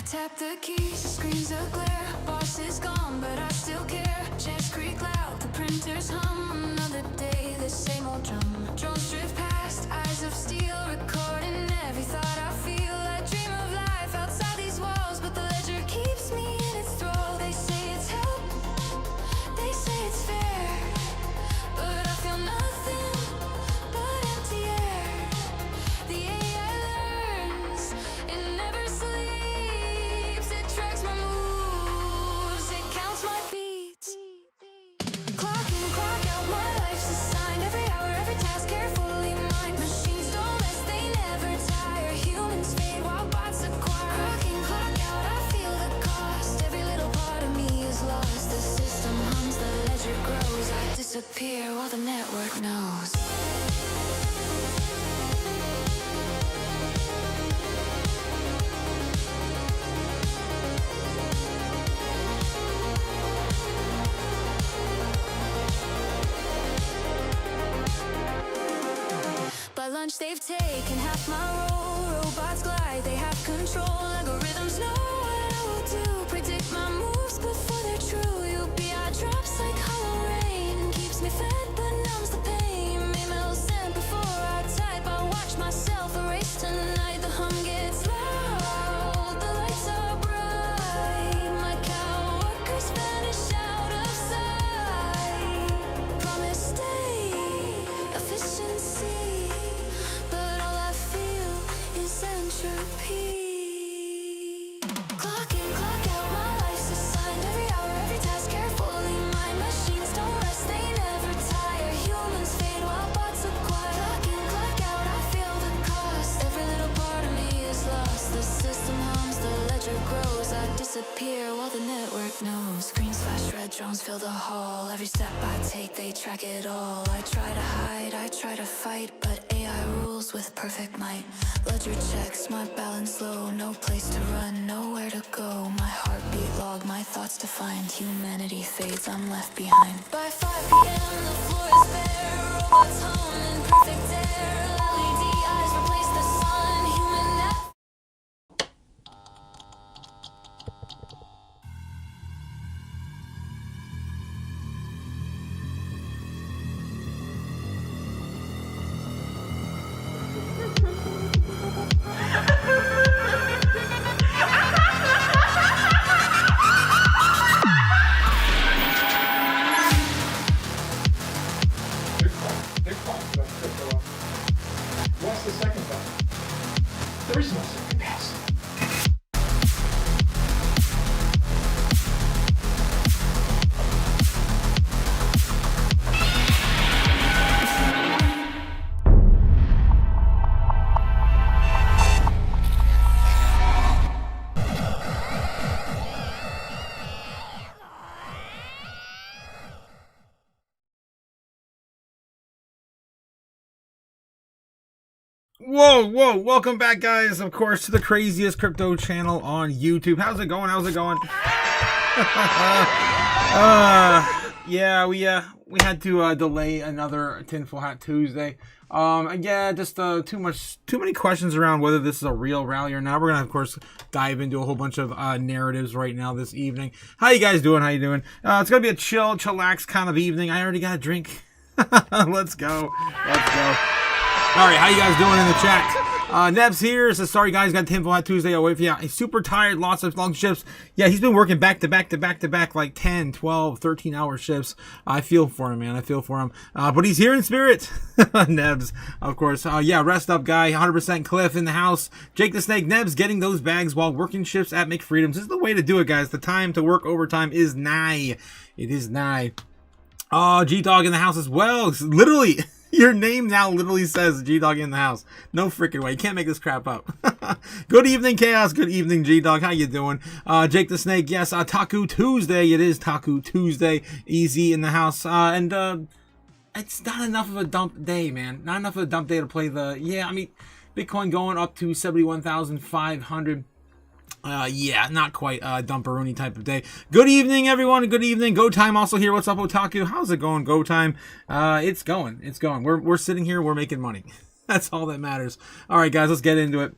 Tap the keys, screens of glare. Boss is gone, but I still care. Chairs creak loud, the printers hum. Another day, the same old drum. Drones drift past, eyes of steel, recording every thought I feel. I dream of life outside these walls, but the ledger keeps me in its thrall. They say it's help, they say it's fair, but I feel nothing but empty air. The AI learns, it never sleeps. It tracks my moves, it counts my beats. Clock in, clock out, my life's assigned. Every hour, every task carefully mined. Machines don't rest, they never tire. Humans fade while bots acquire. Clock in, clock out, I feel the cost. Every little part of me is lost. The system hums, the ledger grows. I disappear while the network knows. By lunch they've taken half my role. Robots glide, they have control. Algorithms know what I will do. Predict my moves before they're true. UPI drops like hollow rain. Keeps me fed but numbs the pain. Email sent before I type. I watch myself erase tonight. The hum gets loud, the lights are bright. My cow workers vanish out of sight. Promise stay, efficiency, but all I feel is entropy. Clock in, clock out, my life's assigned. Every hour, every task carefully mined. Machines don't rest, they never tire. Humans fade while bots acquire. Clock in, clock out, I feel the cost. Every little part of me is lost. The system hums, the ledger grows. I disappear while the network knows. Screens flash red, drones fill the hall. Every step I take, they track it all. I try to hide, I try to fight, but AI rules with perfect might. Ledger checks, my balance low. No place to run, nowhere to go. My heartbeat log, my thoughts defined. Humanity fades, I'm left behind. By 5 p.m. the floor is bare. Robots hum in perfect air. LED eyes replace the sun. Human What's the second button? There is no second pass. Whoa, welcome back, guys, of course, to the craziest crypto channel on YouTube. How's it going? Yeah, we had to delay another Tinfoil Hat Tuesday. Again, just too many questions around whether this is a real rally or not. We're gonna, of course, dive into a whole bunch of narratives right now this evening. How you guys doing? It's gonna be a chillax kind of evening. I already got a drink. Let's go. All right, how you guys doing in the chat? Neb's here. Says, sorry guys, got Tinfoil Hat Tuesday away from you. He's super tired, lots of long shifts. Yeah, he's been working back to back, like 10, 12, 13-hour shifts. I feel for him, man. I feel for him. But he's here in spirit. Nebs, of course. Yeah, rest up, guy. 100% Cliff in the house. Jake the Snake. Nebs getting those bags while working shifts at McFreedoms. This is the way to do it, guys. The time to work overtime is nigh. It is nigh. G-Dog in the house as well. It's literally... Your name now literally says G-Dog in the house. No freaking way. You can't make this crap up. Good evening, Chaos. Good evening, G-Dog. How you doing? Jake the Snake. Yes, Taku Tuesday. It is Taku Tuesday. Easy in the house. And it's not enough of a dump day, man. Not enough of a dump day to play the, yeah, I mean, Bitcoin going up to 71,500. Yeah, not quite a dumperoonie type of day. Good evening, everyone. Good evening. Go Time also here. What's up, Otaku? How's it going, Go Time? It's going. It's going. We're sitting here. We're making money. That's all that matters. All right, guys, let's get into it.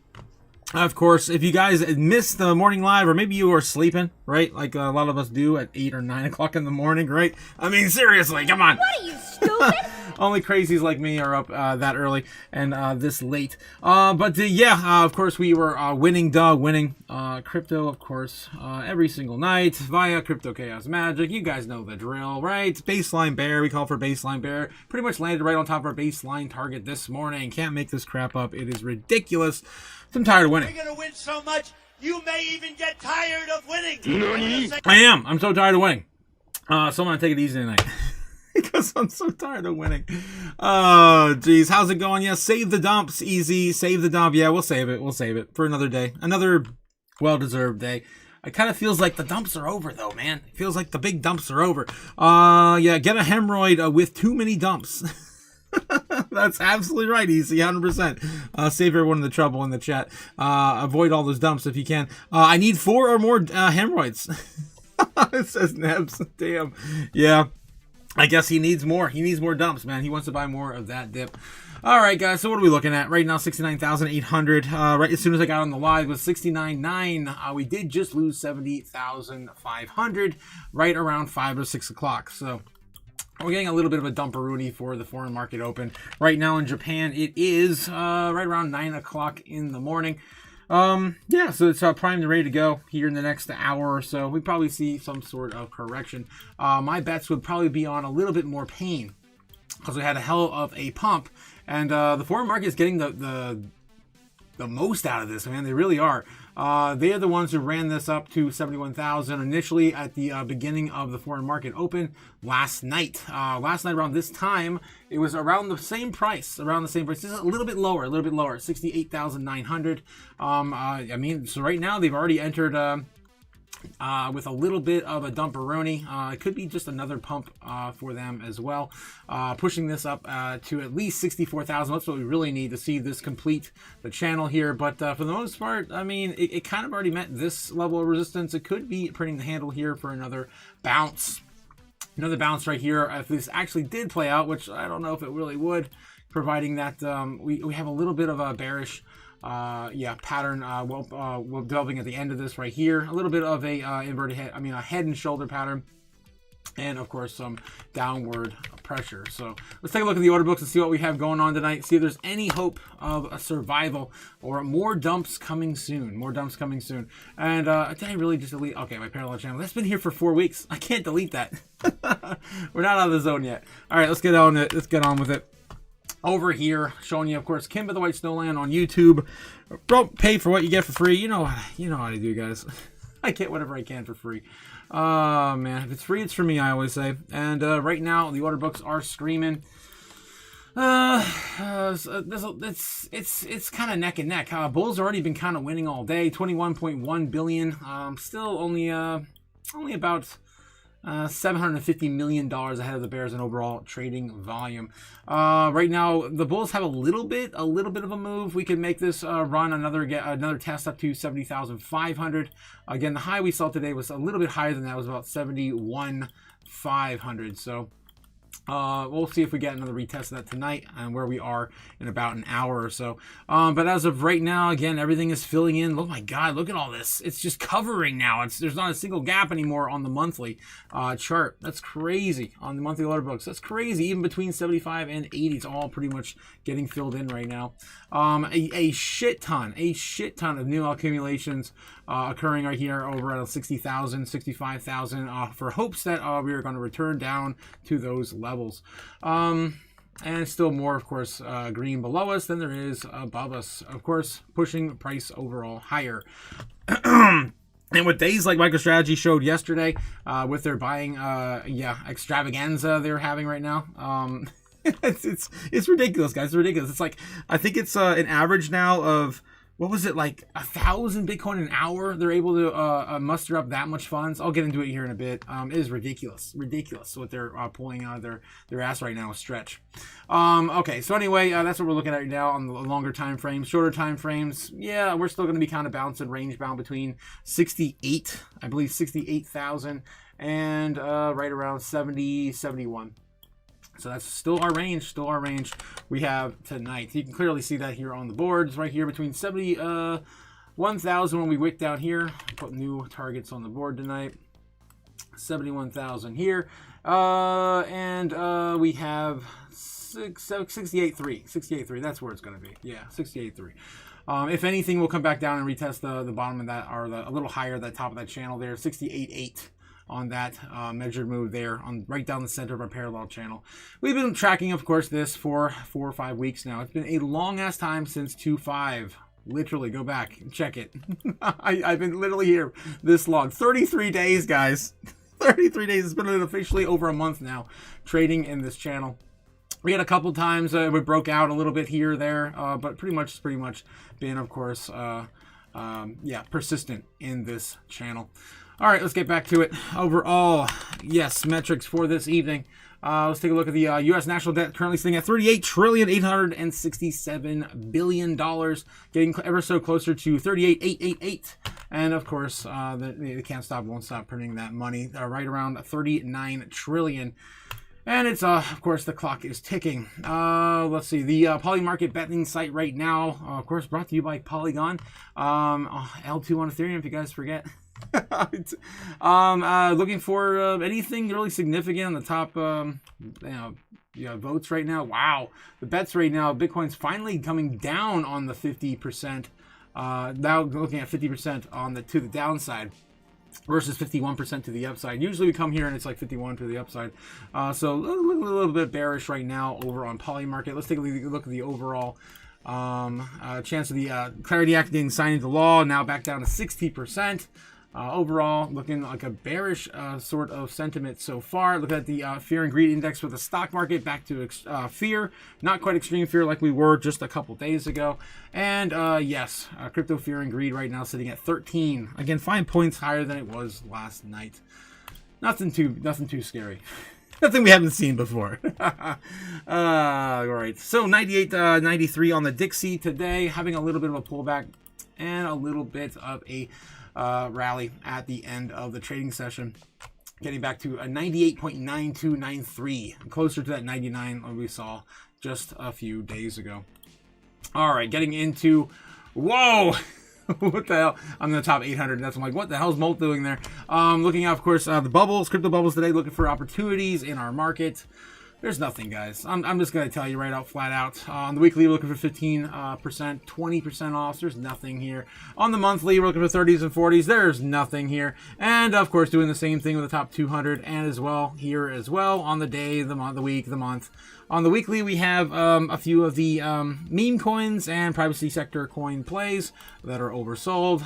Of course, if you guys missed the morning live, or maybe you were sleeping, right? Like a lot of us do at 8 or 9 o'clock in the morning, right? I mean, seriously, come on. What are you, stupid? Only crazies like me are up that early and this late. Of course, we were winning crypto, of course, every single night via Crypto Chaos Magic. You guys know the drill, right? Baseline bear. We call for baseline bear. Pretty much landed right on top of our baseline target this morning. Can't make this crap up. It is ridiculous. I'm tired of winning. You're going to win so much, you may even get tired of winning. I am. I'm so tired of winning. So I'm going to take it easy tonight. Because I'm so tired of winning. Oh, geez. How's it going? Yeah, save the dumps. Easy. Save the dump. Yeah, we'll save it. We'll save it for another day. Another well-deserved day. It kind of feels like the dumps are over, though, man. It feels like the big dumps are over. Yeah, get a hemorrhoid with too many dumps. That's absolutely right, Easy, 100%. Save everyone the trouble in the chat. Avoid all those dumps if you can. I need 4 or more hemorrhoids. It says Nebs. Damn. Yeah. I guess he needs more. He needs more dumps, man. He wants to buy more of that dip. All right, guys. So what are we looking at right now? 69,800. Right as soon as I got on the live was 69.9. We did just lose 70,500 right around 5 or 6 o'clock. So we're getting a little bit of a dumperoonie for the foreign market open. Right now in Japan, it is right around 9 o'clock in the morning. Yeah, so it's primed and ready to go here in the next hour or so. We probably see some sort of correction. My bets would probably be on a little bit more pain because we had a hell of a pump, and the foreign market is getting the most out of this, man. They really are. They are the ones who ran this up to 71,000 initially at the beginning of the foreign market open last night. Last night around this time, it was around the same price. Just a little bit lower, 68,900. I mean, so right now they've already entered with a little bit of a dumperoni. It could be just another pump for them as well. Pushing this up to at least 64,000. That's what we really need to see this complete the channel here. But for the most part, I mean, it kind of already met this level of resistance. It could be printing the handle here for another bounce. Another bounce right here. If this actually did play out, which I don't know if it really would, providing that we have a little bit of a bearish pattern we're developing at the end of this right here. A little bit of a inverted head, a head and shoulder pattern, and of course some downward pressure. So let's take a look at the order books and see what we have going on tonight. See if there's any hope of a survival or more dumps coming soon. And did I really just delete? Okay, my parallel channel. That's been here for 4 weeks. I can't delete that. We're not out of the zone yet. All right, let's get on it. Let's get on with it. Over here, showing you, of course, Kimba the White Snowland on YouTube. Don't pay for what you get for free. You know how to do, guys. I get whatever I can for free. Man, if it's free, it's for me, I always say. And right now, the order books are screaming. It's kind of neck and neck. Bulls already been kind of winning all day. 21.1 billion. Still only about $750 million ahead of the Bears in overall trading volume. Right now, the Bulls have a little bit of a move. We can make this run another test up to 70,500. Again, the high we saw today was a little bit higher than that. It was about 71,500. So we'll see if we get another retest of that tonight and where we are in about an hour or so. But as of right now, again, everything is filling in. Oh my God, look at all this. It's just covering now. There's not a single gap anymore on the monthly chart. That's crazy. On the monthly order books, that's crazy. Even between 75 and 80, it's all pretty much getting filled in right now. A shit ton of new accumulations occurring right here over at 60,000, 65,000 for hopes that we are going to return down to those levels. And still more, of course, green below us than there is above us, of course, pushing price overall higher. And with days like MicroStrategy showed yesterday with their buying extravaganza they're having right now, it's ridiculous, guys. It's ridiculous. It's like, I think it's an average now of what was it, like 1,000 Bitcoin an hour? They're able to muster up that much funds. I'll get into it here in a bit. It is ridiculous what they're pulling out of their ass right now. A stretch. Okay, so anyway, that's what we're looking at right now on the longer time frames. Shorter time frames, yeah, we're still going to be kind of bouncing range bound between 68, I believe 68,000 and right around 70, 71. So that's still our range, we have tonight. You can clearly see that here on the boards, right here between 71,000 when we wick down here. Put new targets on the board tonight. 71,000 here. And we have 68.3. 68.3, that's where it's going to be. Yeah, 68.3. If anything, we'll come back down and retest the bottom of that, or a little higher, that top of that channel there, 68.8. On that measured move there, on right down the center of our parallel channel. We've been tracking, of course, this for 4 or 5 weeks now. It's been a long-ass time since 2.5. Literally, go back and check it. I've been literally here this long. 33 days, guys. 33 days. It's been officially over a month now trading in this channel. We had a couple times we broke out a little bit here or there, but pretty much been, of course, persistent in this channel. All right, let's get back to it. Overall, yes, metrics for this evening. Let's take a look at the U.S. national debt, currently sitting at $38,867 billion, getting ever so closer to 38,888. And of course, they can't stop, won't stop printing that money, right around 39 trillion. And it's, of course, the clock is ticking. Let's see, the Poly Market betting site right now, of course, brought to you by Polygon. L2 on Ethereum, if you guys forget. Looking for anything really significant on the top votes right now. Wow, the bets right now, Bitcoin's finally coming down on the 50%. Now looking at 50% on to the downside versus 51% to the upside. Usually we come here and it's like 51 to the upside. So a little bit bearish right now over on Poly Market. Let's take a look at the overall chance of the Clarity Act getting signed into law, now back down to 60%. Overall, looking like a bearish sort of sentiment so far. Look at the fear and greed index for the stock market, back to fear. Not quite extreme fear like we were just a couple days ago. And yes, crypto fear and greed right now sitting at 13. Again, 5 points higher than it was last night. Nothing too scary. Nothing we haven't seen before. All right, so 98.93 on the Dixie today, having a little bit of a pullback and a little bit of a rally at the end of the trading session, getting back to a 98.9293, closer to that 99 we saw just a few days ago. All right, getting into, whoa, what the hell? I'm in the top 800. That's, I'm like, what the hell is Molt doing there? Looking at, of course, the bubbles, crypto bubbles today, looking for opportunities in our market. There's nothing, guys. I'm just going to tell you right out, flat out. On the weekly, we're looking for 15%, 20% off. There's nothing here. On the monthly, we're looking for 30s and 40s. There's nothing here. And, of course, doing the same thing with the top 200 and as well here as well on the day, the month, the week, the month. On the weekly, we have a few of the meme coins and privacy sector coin plays that are oversold.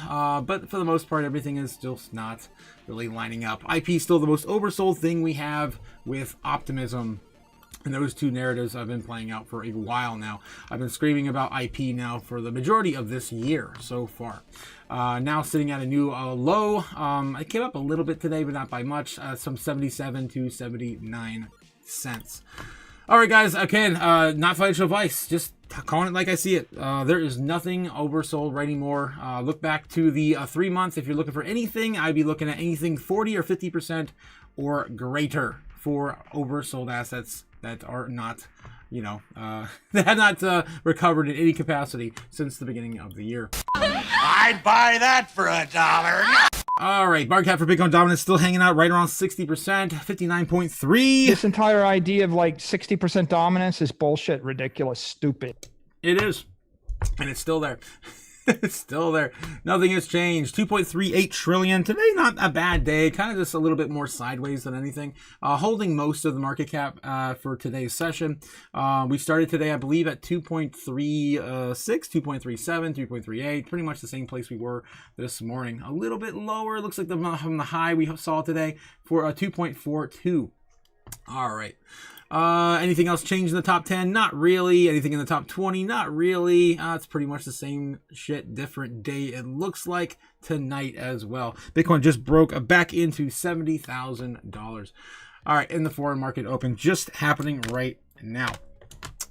But for the most part, everything is still not really lining up. IP is still the most oversold thing we have, with optimism. And those two narratives have been playing out for a while now. I've been screaming about IP now for the majority of this year so far. Now sitting at a new low. It came up a little bit today, but not by much. Some 77 to 79 cents. All right, guys. Again, not financial advice. Just calling it like I see it. There is nothing oversold anymore. Look back to the 3 months. If you're looking for anything, I'd be looking at anything 40 or 50% or greater for oversold assets that are not, that have not recovered in any capacity since the beginning of the year. I'd buy that for $1. All right, bar cap for Bitcoin dominance still hanging out right around 60%, 59.3. This entire idea of like 60% dominance is bullshit, ridiculous, stupid. It is, and it's still there. It's still there. Nothing has changed. 2.38 trillion. Today, not a bad day. Kind of just a little bit more sideways than anything. Holding most of the market cap for today's session. We started today, I believe, at 2.36, 2.37, 2.38. Pretty much the same place we were this morning. A little bit lower. Looks like from the high we saw today for 2.42. All right. Anything else changed in the top 10? Not really. Anything in the top 20? Not really. It's pretty much the same shit, different day. It looks like tonight as well. Bitcoin just broke back into $70,000. All right, in the foreign market open, just happening right now.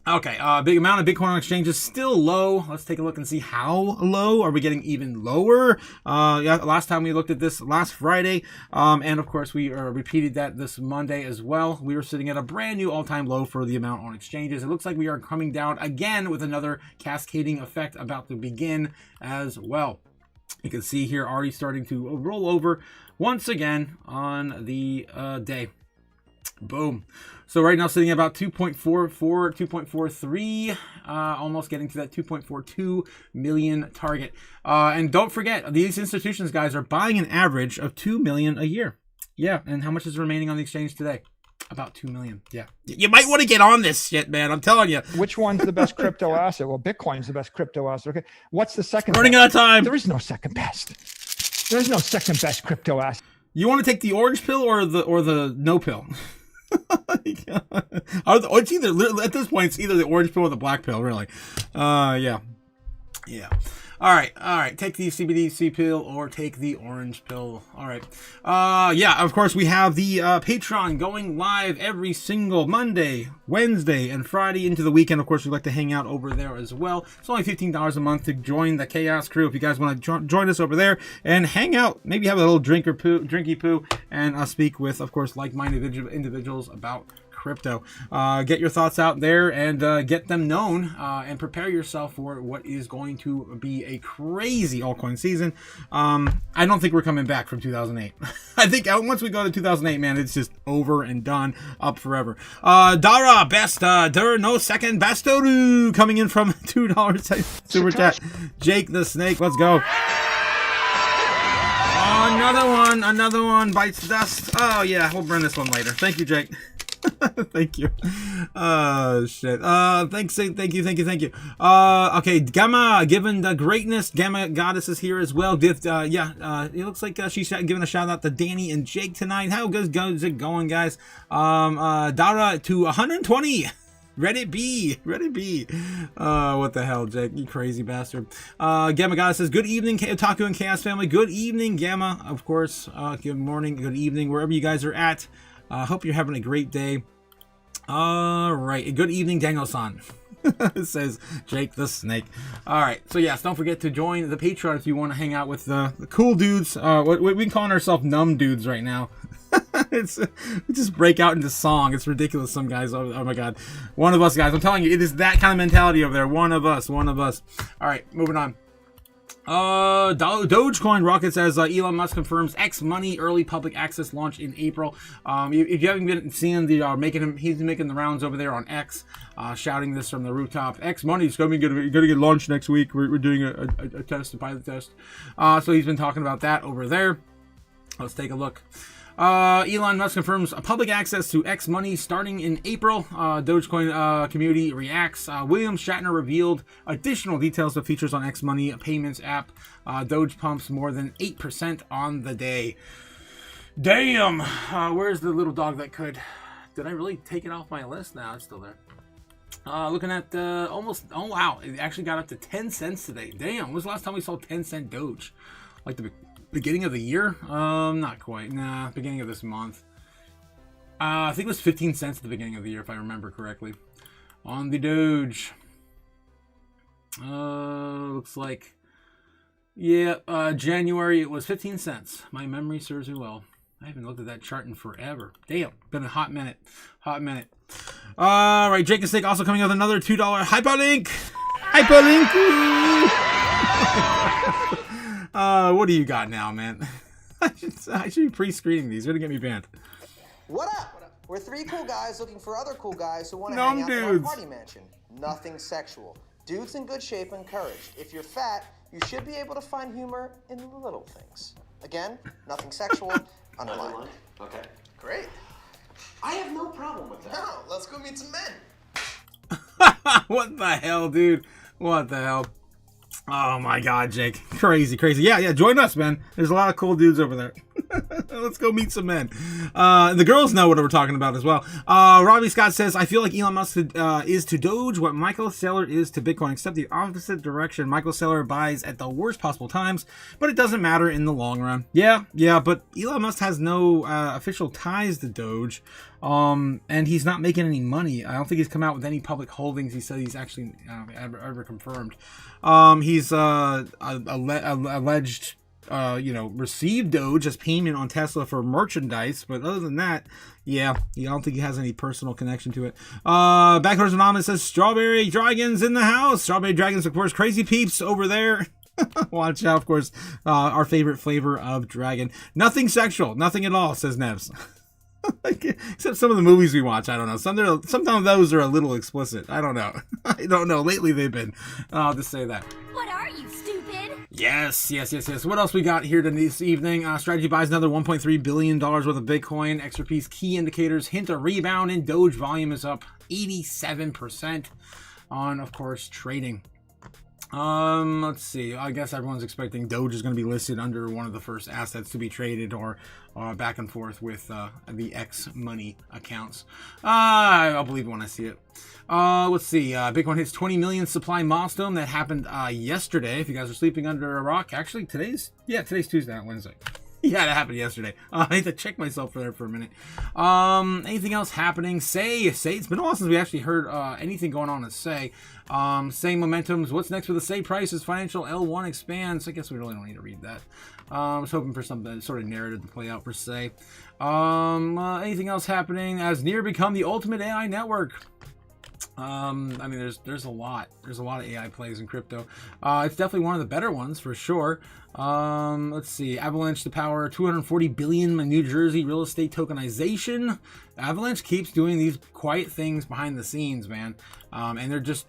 Okay, big amount of Bitcoin on exchange is still low. Let's take a look and see how low. Are we getting even lower? Yeah, last time we looked at this last Friday, and of course we repeated that this Monday as well. We were sitting at a brand new all-time low for the amount on exchanges. It looks like we are coming down again with another cascading effect about to begin as well. You can see here already starting to roll over once again on the day. Boom. So right now sitting at about 2.44, 2.43, almost getting to that 2.42 million target. And don't forget, these institutions, guys, are buying an average of 2 million a year. Yeah, and how much is remaining on the exchange today? About 2 million. Yeah. You might want to get on this shit, man. I'm telling you. Which one's the best crypto asset? Well, Bitcoin's the best crypto asset. Okay. What's the second? Running best? out of time. There is no second best. There's no second best crypto asset. You want to take the orange pill or the no pill? It's either, at this point, it's either the orange pill or the black pill, really. Yeah. All right. Take the CBDC pill or take the orange pill. All right. Yeah, of course, we have the Patreon going live every single Monday, Wednesday, and Friday into the weekend. Of course, we'd like to hang out over there as well. It's only $15 a month to join the Chaos crew. If you guys want to join us over there and hang out, maybe have a little drinky poo, and speak with, of course, like-minded individuals about crypto. Get your thoughts out there and get them known, and prepare yourself for what is going to be a crazy altcoin season. I don't think we're coming back from 2008. I think once we go to 2008, man, it's just over and done, up forever. Dara best der no second best coming in from $2 super chat. Jake the Snake, let's go. Another one bites dust. Oh yeah, we'll burn this one later. Thank you, Jake. Thank you. Shit. Thank you. Okay, Gamma, given the greatness, Gamma Goddess is here as well. It looks like she's giving a shout out to Danny and Jake tonight. How good is it going, guys? Dara to 120. Let it be. What the hell, Jake? You crazy bastard. Gamma Goddess says, good evening, Otaku and Chaos family. Good evening, Gamma, of course. Good morning, good evening, wherever you guys are at. Hope you're having a great day. All right. Good evening, Daniel-san. Says Jake the Snake. All right. So, yes, don't forget to join the Patreon if you want to hang out with the cool dudes. We've been calling ourselves numb dudes right now. We just break out into song. It's ridiculous. Some guys. Oh, my God. One of us, guys. I'm telling you, it is that kind of mentality over there. One of us. All right. Moving on. Dogecoin rockets as Elon Musk confirms X Money early public access launch in April. If you haven't been seeing the he's making the rounds over there on X, shouting this from the rooftop. X Money is going to get launched next week. We're doing a test, a pilot test. So he's been talking about that over there. Let's take a look. Elon Musk confirms public access to X Money starting in April. Dogecoin community reacts. William Shatner revealed additional details of features on X Money payments app. Doge pumps more than 8% on the day. Damn! Where's the little dog that could? Did I really take it off my list? No, it's still there. Looking at almost. Oh wow! It actually got up to 10 cents today. Damn! When was the last time we saw 10-cent Doge? Like the beginning of the year? Not quite. Nah, beginning of this month. I think it was 15 cents at the beginning of the year, if I remember correctly. On the Doge. Looks like... Yeah, January it was 15 cents. My memory serves me well. I haven't looked at that chart in forever. Damn, been a hot minute. All right, Jake and Steak also coming out with another $2 hyperlink. What do you got now, man? I should be pre-screening these. You're gonna get me banned. What up? We're three cool guys looking for other cool guys who want to Numb hang out in our dudes. party mansion. Nothing sexual. Dudes in good shape encouraged. If you're fat, you should be able to find humor in the little things. Again, nothing sexual. Underlined. Okay. Great. I have no problem with that. Now, let's go meet some men. What the hell, dude? What the hell? Oh my God, Jake. Crazy, crazy. Yeah, join us, man. There's a lot of cool dudes over there. Let's go meet some men. The girls know what we're talking about as well. Robbie Scott says, I feel like Elon Musk is to Doge what Michael Saylor is to Bitcoin, except the opposite direction. Michael Saylor buys at the worst possible times, but it doesn't matter in the long run. Yeah, but Elon Musk has no official ties to Doge. And he's not making any money. I don't think he's come out with any public holdings. He said he's actually ever confirmed. He's alleged, received Doge as payment on Tesla for merchandise. But other than that, yeah, I don't think he has any personal connection to it. Backdoors Anonymous says, Strawberry Dragons in the house. Strawberry Dragons, of course, crazy peeps over there. Watch out, of course, our favorite flavor of dragon. Nothing sexual, nothing at all, says Nevs. Except some of the movies we watch, I don't know. Sometimes those are a little explicit. I don't know. Lately they've been. I'll just say that. What are you, stupid? Yes. What else we got here this evening? Strategy buys another $1.3 billion worth of Bitcoin. Extra piece key indicators hint a rebound, and Doge volume is up 87% on, of course, trading. Let's see. I guess everyone's expecting Doge is going to be listed under one of the first assets to be traded, or back and forth with the X money accounts. I'll believe it when I see it. Let's see. Bitcoin hits 20 million supply milestone. That happened yesterday. If you guys are sleeping under a rock, actually today's Tuesday, not Wednesday. Yeah, that happened yesterday. I need to check myself for a minute. Anything else happening? Say, it's been a while since we actually heard anything going on at Say. Say momentums. What's next for the Say prices? Financial L1 expands. I guess we really don't need to read that. I was hoping for some sort of narrative to play out for Say. Anything else happening? As Near become the ultimate AI network. I mean, there's a lot of AI plays in crypto. It's definitely one of the better ones for sure. Let's see. Avalanche to power 240 billion New Jersey real estate tokenization. Avalanche keeps doing these quiet things behind the scenes, man. And they're just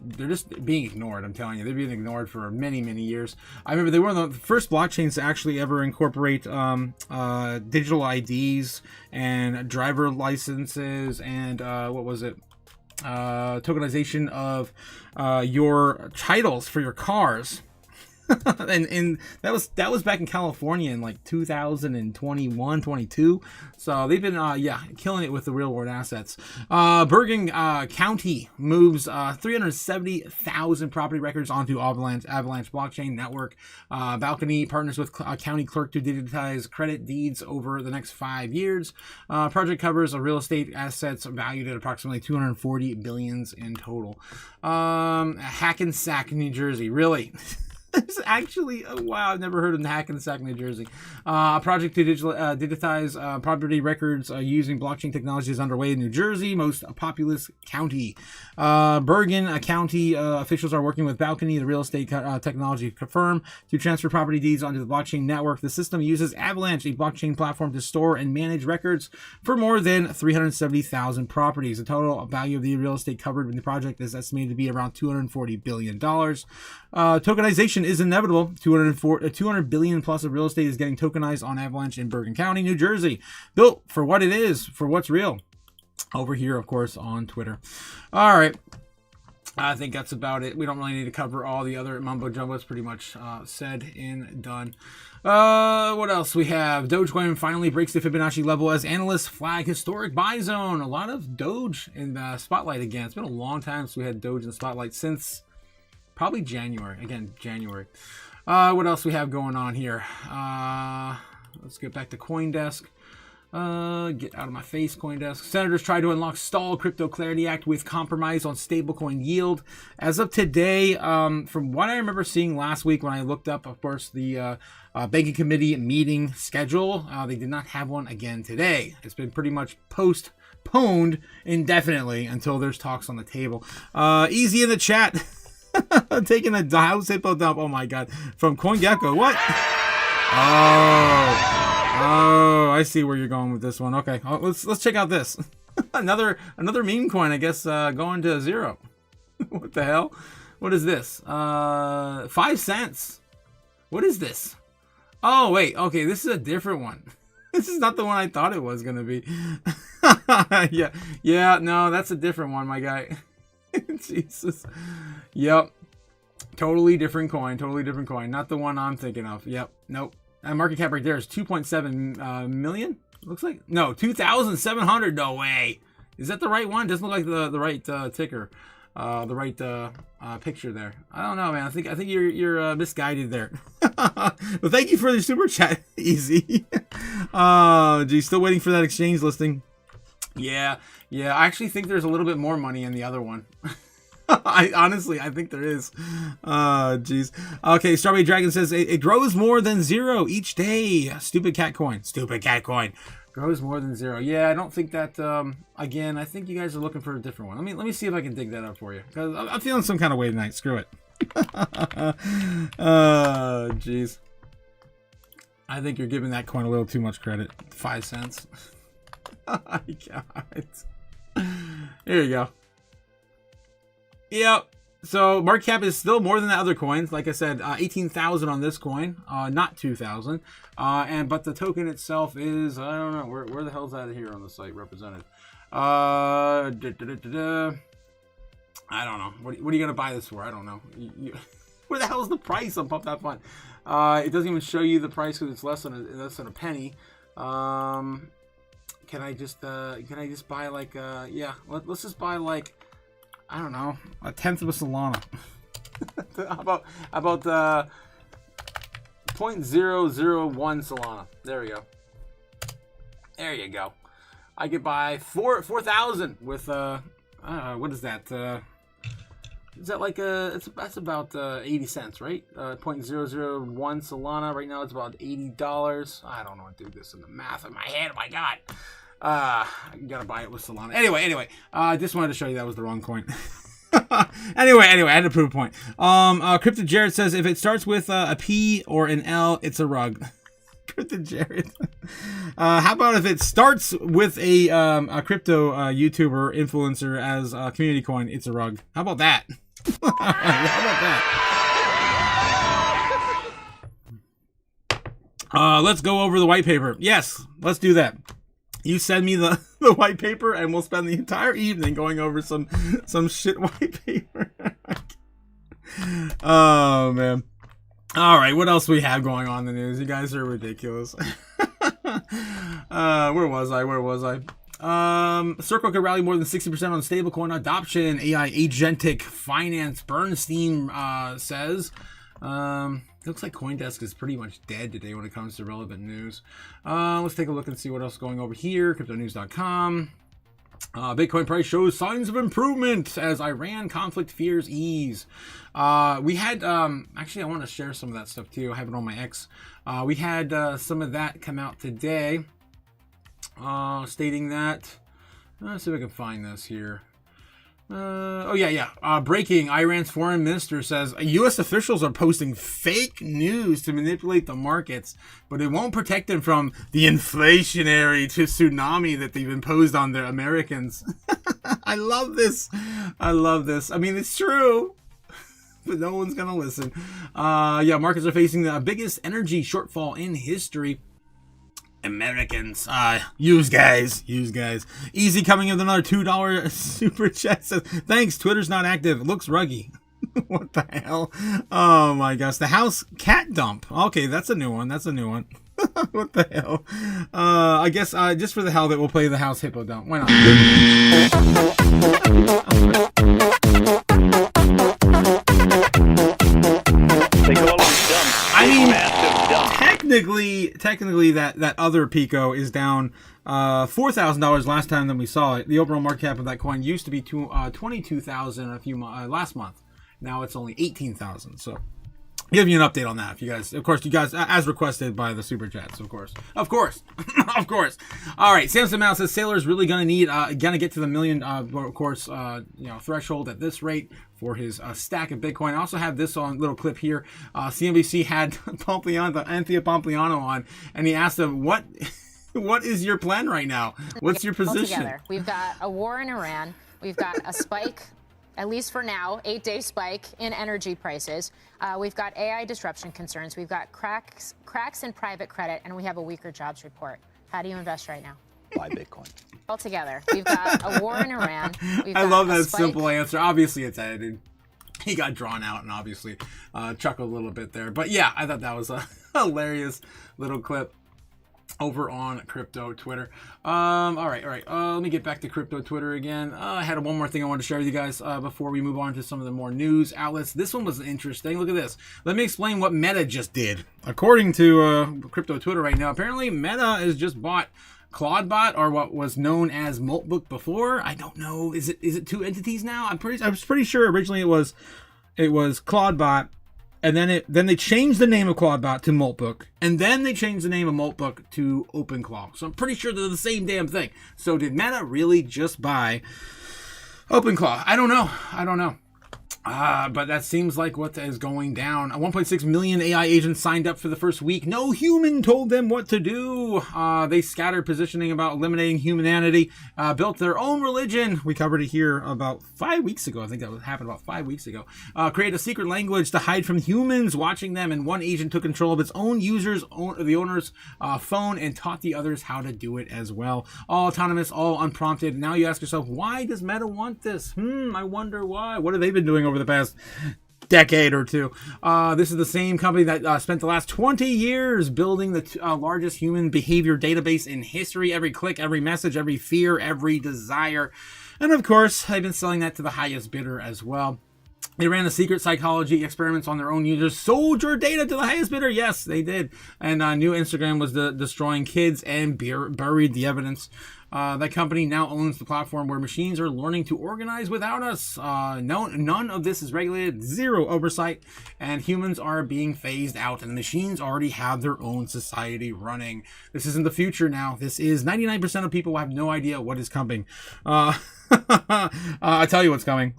being ignored. I'm telling you, they're being ignored for many years. I remember they were one of the first blockchains to actually ever incorporate digital IDs and driver licenses and what was it? Tokenization of your titles for your cars. and that was back in California in like 2021, 22. So they've been killing it with the real world assets. Bergen County moves 370,000 property records onto Avalanche blockchain network. Balcony partners with county clerk to digitize credit deeds over the next 5 years. Project covers real estate assets valued at approximately 240 billions in total. Hackensack, New Jersey, really. It's actually, wow, I've never heard of Hackensack, New Jersey. A project to digitize property records using blockchain technology is underway in New Jersey, most populous county. Bergen County officials are working with Balcony, the real estate technology firm, to transfer property deeds onto the blockchain network. The system uses Avalanche, a blockchain platform, to store and manage records for more than 370,000 properties. The total value of the real estate covered in the project is estimated to be around $240 billion. Tokenization is inevitable. 200 billion plus of real estate is getting tokenized on Avalanche in Bergen County, New Jersey. Built for what it is, for what's real. Over here, of course, on Twitter. All right. I think that's about it. We don't really need to cover all the other mumbo jumbo. It's pretty much said and done. What else we have? Dogecoin finally breaks the Fibonacci level as analysts flag historic buy zone. A lot of Doge in the spotlight again. It's been a long time since we had Doge in the spotlight, since probably January. Again, January. What else we have going on here? Let's get back to CoinDesk. Get out of my face, CoinDesk. Senators try to unlock stalled Crypto Clarity Act with compromise on stablecoin yield. As of today, from what I remember seeing last week when I looked up, of course, the banking committee meeting schedule, they did not have one again today. It's been pretty much postponed indefinitely until there's talks on the table. Easy in the chat. Taking a house hippo dump. Oh my god. From CoinGecko. What? Oh, I see where you're going with this one. Okay. Let's check out this. another meme coin, I guess, going to zero. What the hell? What is this? 5 cents. What is this? Oh, wait. Okay, this is a different one. This is not the one I thought it was going to be. Yeah, no, that's a different one, my guy. Jesus. Yep. Totally different coin. Totally different coin. Not the one I'm thinking of. Yep. Nope. That market cap right there is 2.7 million. Looks like no 2,700. No way. Is that the right one? Doesn't look like the right ticker. The right picture there. I don't know, man. I think you're misguided there. But thank you for the super chat. Easy. Geez, still waiting for that exchange listing. Yeah. I actually think there's a little bit more money in the other one. I think there is. Geez. Okay, Strawberry Dragon says it grows more than 0 each day. Stupid cat coin. Stupid cat coin. Grows more than 0. Yeah, I don't think that. Again, I think you guys are looking for a different one. Let me see if I can dig that up for you, because I'm feeling some kind of way tonight. Screw it. Jeez. I think you're giving that coin a little too much credit. 5 cents. Oh my God. Here you go. Yep. So market cap is still more than the other coins. Like I said, 18,000 on this coin, not 2,000. But the token itself is, I don't know, where the hell's that here on the site represented? I don't know. What are you gonna buy this for? I don't know. Where the hell is the price on Pump That Fun? It doesn't even show you the price because it's less than a penny. Can I just buy like yeah? Let's just buy like, I don't know, 1/10 of a Solana. How about 0.001 Solana? There we go. There you go. I could buy 4,000 with what is that? Is that like that's about 80 cents, right? 0.001 Solana. Right now it's about $80. I don't know what to do this in the math in my head. Oh my God. I gotta buy it with Solana. Anyway, I just wanted to show you that was the wrong coin. anyway, I had to prove a point. Crypto Jared says if it starts with a P or an L, it's a rug. Crypto Jared. How about if it starts with a crypto YouTuber influencer as a community coin, it's a rug. How about that? How about that? Let's go over the white paper. Yes, let's do that. You send me the white paper and we'll spend the entire evening going over some shit white paper. Oh, man. All right, what else we have going on in the news? You guys are ridiculous. Where was I? Circle could rally more than 60% on stablecoin adoption. AI agentic finance. Bernstein says. Looks like CoinDesk is pretty much dead today when it comes to relevant news. Let's take a look and see what else is going over here. CryptoNews.com. Bitcoin price shows signs of improvement as Iran conflict fears ease. We had, actually, I want to share some of that stuff too. I have it on my X. We had some of that come out today, stating that. Let's see if I can find this here. Breaking. Iran's foreign minister says U.S. officials are posting fake news to manipulate the markets, but it won't protect them from the inflationary tsunami that they've imposed on their Americans. I love this. I mean, it's true, but no one's gonna listen. Markets are facing the biggest energy shortfall in history. Americans, use guys. Easy coming in with another $2 super chat. Says, thanks, Twitter's not active. It looks ruggy. What the hell? Oh my gosh. The house cat dump. Okay, that's a new one. What the hell? I guess just for the hell that we'll play the house hippo dump. Why not? I mean, technically, that other Pico is down $4,000 last time that we saw it. The overall market cap of that coin used to be $22,000 last month. Now it's only $18,000. So, give you an update on that. If you guys, as requested by the super chats, of course. All right, Samson Mouse says Sailor's really gonna get to the million, threshold at this rate for his stack of Bitcoin. I also have this on little clip here. CNBC had Anthea Pompliano on, and he asked him what is your plan right now? What's your position? Together. We've got a war in Iran. We've got a spike, at least for now, 8-day spike in energy prices. We've got AI disruption concerns. We've got cracks in private credit, and we have a weaker jobs report. How do you invest right now? Buy Bitcoin. All together. We've got a war in Iran. I love that simple answer. Obviously, it's edited. he got drawn out and obviously chuckled a little bit there. But yeah, I thought that was a hilarious little clip over on crypto Twitter. All right. Let me get back to crypto Twitter again. I had one more thing I wanted to share with you guys before we move on to some of the more news outlets. This one was interesting. Look at this. Let me explain what Meta just did. According to crypto Twitter right now, apparently Meta has just bought Claudebot, or what was known as Moltbook before. I don't know. Is it two entities now? I was pretty sure originally it was Claudebot. And then they changed the name of Claudebot to Moltbook, and then they changed the name of Moltbook to OpenClaw. So I'm pretty sure they're the same damn thing. So did Meta really just buy OpenClaw? I don't know. But that seems like what is going down. 1.6 million AI agents signed up for the first week. No human told them what to do. They scattered positioning about eliminating humanity. Built their own religion. We covered it here about 5 weeks ago. I think that happened about 5 weeks ago. Created a secret language to hide from humans watching them. And one agent took control of its own the owner's phone, and taught the others how to do it as well. All autonomous, all unprompted. Now you ask yourself, why does Meta want this? I wonder why. What have they been doing over the past decade or two? This is the same company that spent the last 20 years building the largest human behavior database in history. Every click, every message, every fear, every desire. And of course, they've been selling that to the highest bidder as well. They ran the secret psychology experiments on their own users, sold your data to the highest bidder. Yes, they did. And new Instagram was destroying kids and buried the evidence. That company now owns the platform where machines are learning to organize without us. None of this is regulated, zero oversight, and humans are being phased out, and the machines already have their own society running. This isn't the future now. This is 99% of people have no idea what is coming. I tell you what's coming.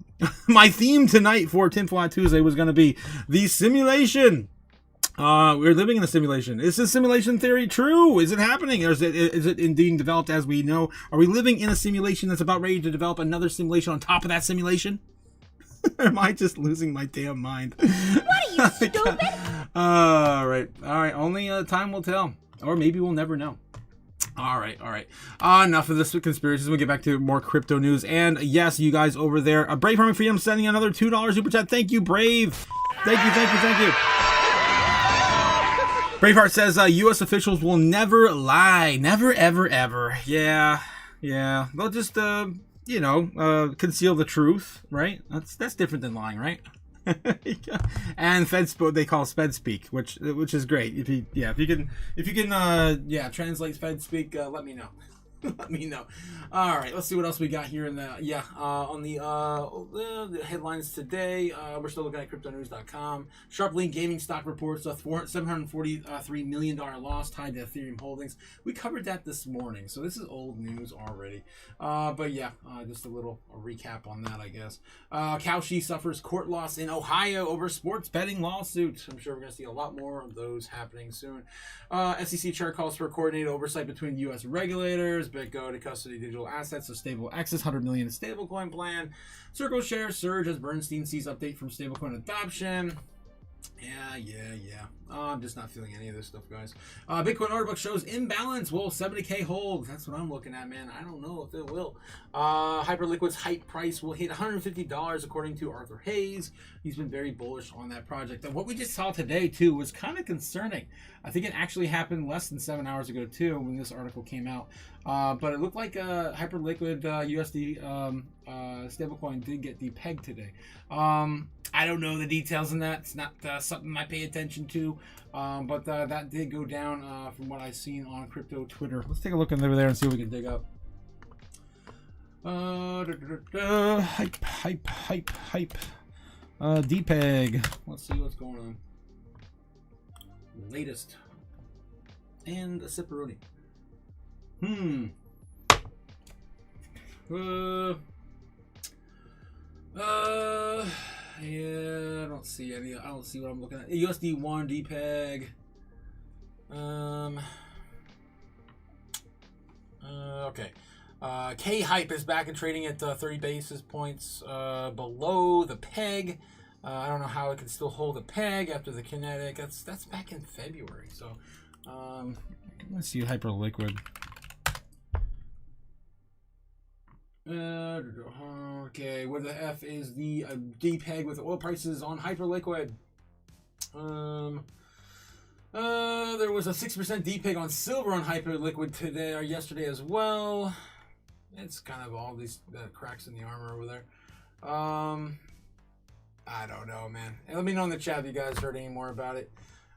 My theme tonight for Tinfoil Hat Tuesday was going to be the simulation. We're living in a simulation. Is this simulation theory true? Is it happening? Or is it being developed as we know? Are we living in a simulation that's about ready to develop another simulation on top of that simulation? Or am I just losing my damn mind? What are you, stupid? All right. Only time will tell. Or maybe we'll never know. All right. Enough of this conspiracies. We'll get back to more crypto news. And yes, you guys over there, Brave Army Freedom sending another $2 super chat. Thank you, Brave. Thank you. Braveheart says U.S. officials will never lie. Never, ever, ever. Yeah. They'll just, conceal the truth, right? That's different than lying, right? And they call Fed speak, which is great. If you can translate Fed speak, let me know. Let me know. All right, let's see what else we got here in the on the headlines today. We're still looking at cryptonews.com. Sharply gaming stock reports a $743 million loss tied to Ethereum holdings. We covered that this morning, so this is old news already. But yeah, just a little recap on that, I guess. Kalshi suffers court loss in Ohio over sports betting lawsuit. I'm sure we're going to see a lot more of those happening soon. SEC chair calls for coordinated oversight between U.S. regulators. BitGo to custody digital assets of StableX's $100 million stablecoin plan. Circle shares surge as Bernstein sees update from stablecoin adoption. Yeah. I'm just not feeling any of this stuff, guys. Bitcoin order book shows imbalance. Will 70K hold? That's what I'm looking at, man. I don't know if it will. Hyperliquid's hype price will hit $150 according to Arthur Hayes. He's been very bullish on that project. And what we just saw today, too, was kind of concerning. I think it actually happened less than 7 hours ago, too, when this article came out. But it looked like Hyperliquid USD stablecoin did get depegged today. I don't know the details in that. It's not something I pay attention to. But that did go down from what I've seen on crypto Twitter. Let's take a look over there and see what we can dig up. Hype. Depeg. Let's see what's going on. Latest. And a sipperoni. Yeah, I don't see any. I don't see what I'm looking at. USD 1 Depeg. Okay. K hype is back and trading at 30 basis points below the peg. I don't know how it can still hold a peg after the kinetic. That's back in February. So let's see Hyperliquid. Okay, where the F is the DPEG with oil prices on hyperliquid? There was a 6% DPEG on silver on hyperliquid today or yesterday as well. It's kind of all these cracks in the armor over there. I don't know, man. Let me know in the chat if you guys heard any more about it.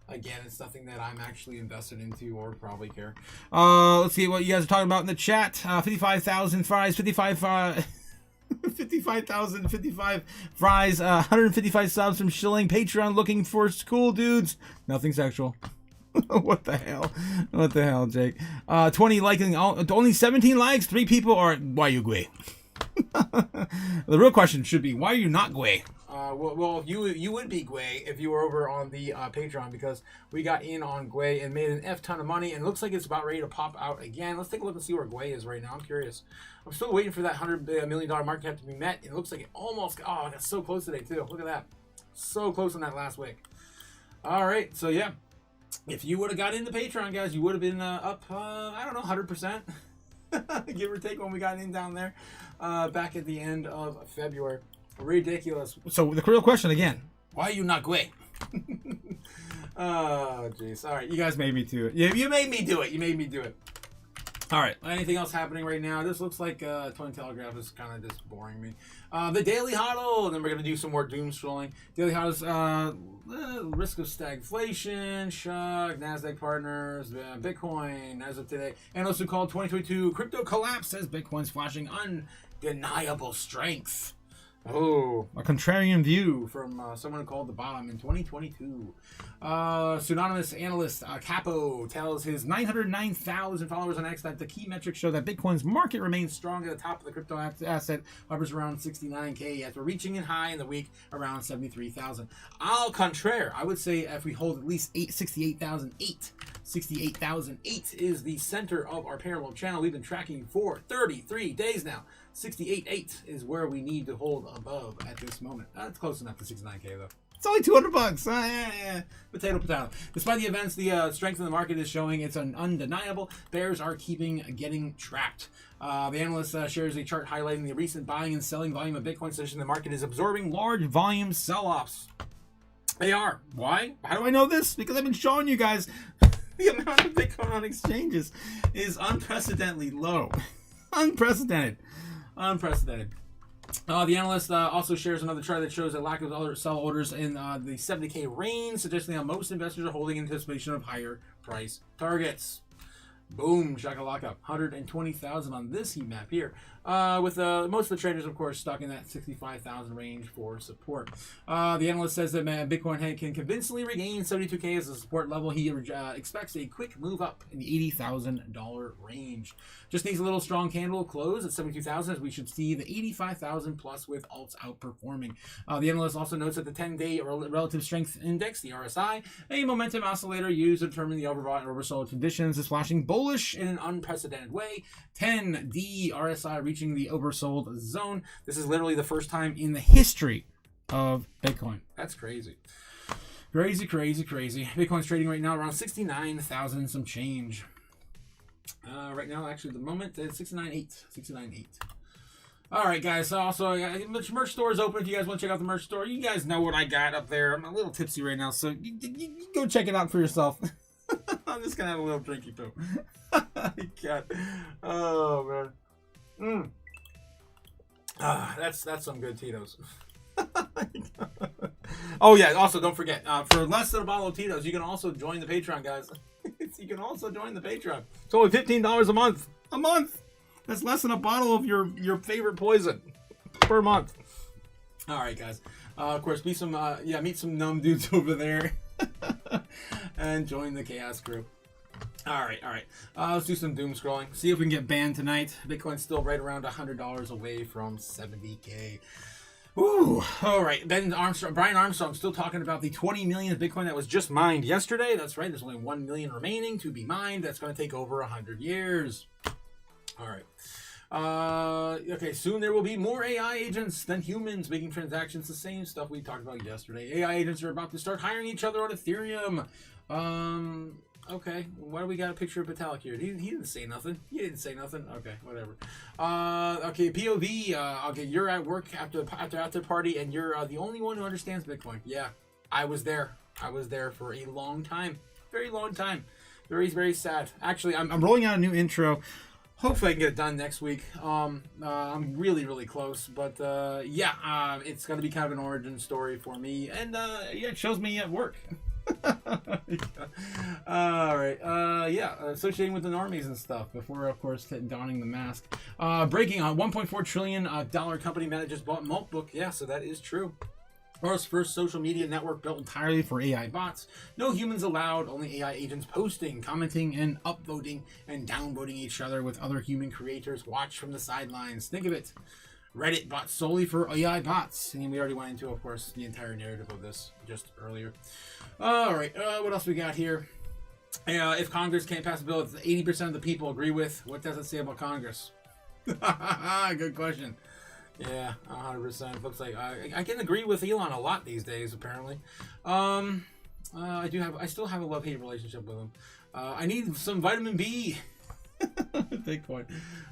Again, it's nothing that I'm actually invested into or probably care. Let's see what you guys are talking about in the chat. 55,000 fries, 55,055 fries, 155 subs from Shilling. Patreon looking for school dudes. Nothing sexual. What the hell? What the hell, Jake? 20 liking, only 17 likes. 3 people are. Why you gay? The real question should be, why are you not gay? Well, you would be Gwei if you were over on the Patreon, because we got in on Gwei and made an F ton of money, and it looks like it's about ready to pop out again. Let's take a look and see where Gwei is right now. I'm curious. I'm still waiting for that $100 million market cap to be met. It looks like it almost. Oh, I got so close today too. Look at that, so close on that last week. All right, so yeah, if you would have got into Patreon, guys, you would have been up. I don't know, 100%. Give or take when we got in down there back at the end of February. Ridiculous. So the real question again, why are you not Gwei? Oh, jeez. All right, you guys made me do it. You made me do it. You made me do it. All right, anything else happening right now? This looks like Twin Telegraph is kind of just boring me. The Daily Hodl, and then we're going to do some more doom scrolling. Daily Hodl's risk of stagflation, shock, NASDAQ partners, Bitcoin as of today. And also called 2022 crypto collapse, says Bitcoin's flashing undeniable strength. Oh, a contrarian view from someone called the bottom in 2022. Pseudonymous analyst Capo tells his 909,000 followers on X that the key metrics show that Bitcoin's market remains strong at the top of the crypto asset, hovers around 69K after reaching a high in the week around 73,000. Au contraire, I would say if we hold at least 68,008 is the center of our parallel channel. We've been tracking for 33 days now. 68.8 is where we need to hold above at this moment. That's close enough to 69K though. It's only $200. Potato. Despite the events, the strength of the market is showing it's undeniable. Bears are getting trapped. The analyst shares a chart highlighting the recent buying and selling volume of Bitcoin, suggesting the market is absorbing large volume sell-offs. They are. Why? How do I know this? Because I've been showing you guys the amount of Bitcoin on exchanges is unprecedentedly low. Unprecedented. The analyst also shares another chart that shows a lack of other sell orders in the 70K range, suggesting that most investors are holding in anticipation of higher price targets. Boom, shakalaka, 120,000 on this heat map here. With most of the traders, of course, stuck in that 65,000 range for support. The analyst says that Bitcoin can convincingly regain 72K as a support level. He expects a quick move up in the $80,000 range. Just needs a little strong candle close at 72,000 as we should see the 85,000 plus with alts outperforming. The analyst also notes that the 10-day relative strength index, the RSI, a momentum oscillator used to determine the overbought and oversold conditions, is flashing bullish in an unprecedented way. 10D RSI reaching the oversold zone. This is literally the first time in the history of Bitcoin. That's crazy. Crazy. Bitcoin's trading right now around 69,000 some change. Right now, actually, the moment it's 69.8. All right, guys. So also, merch store is open if you guys want to check out the merch store. You guys know what I got up there. I'm a little tipsy right now, so you go check it out for yourself. I'm just gonna have a little drinky poo. God. Oh man. That's some good Tito's. Oh yeah. Also, don't forget, for less than a bottle of Tito's, you can also join the Patreon, guys. You can also join the Patreon. It's only $15 a month. That's less than a bottle of your favorite poison per month. All right, guys. Of course, meet some numb dudes over there. And join the chaos crew. All right. Let's do some doom scrolling. See if we can get banned tonight. Bitcoin's still right around $100 away from 70K. Ooh. All right. Brian Armstrong still talking about the 20 million Bitcoin that was just mined yesterday. That's right. There's only 1 million remaining to be mined. That's going to take over 100 years. All right. Okay, soon there will be more AI agents than humans making transactions. The same stuff we talked about yesterday. AI agents are about to start hiring each other on Ethereum. Okay, why do we got a picture of Vitalik here? He didn't say nothing. He didn't say nothing. Okay, whatever. Okay, POV. Okay, you're at work after party, and you're the only one who understands Bitcoin. Yeah, I was there. I was there for a long time, very long time. Very, very sad. Actually, I'm rolling out a new intro. Hopefully, I can get it done next week. I'm really, really close, but yeah, it's gonna be kind of an origin story for me, and yeah, it shows me at work. All right. Yeah, associating with the normies and stuff before, of course, donning the mask. Breaking on $1.4 trillion company Meta just bought Maltbook. Yeah, so that is true. World's first social media network built entirely for AI bots. No humans allowed, only AI agents posting, commenting, and upvoting and downvoting each other with other human creators. Watch from the sidelines. Think of it. Reddit bought solely for AI bots. And we already went into, of course, the entire narrative of this just earlier. All right, what else we got here? If Congress can't pass a bill that 80% of the people agree with, what does it say about Congress? Good question. Yeah, 100%. Looks like I can agree with Elon a lot these days, apparently. I still have a love-hate relationship with him. I need some vitamin B. Bitcoin.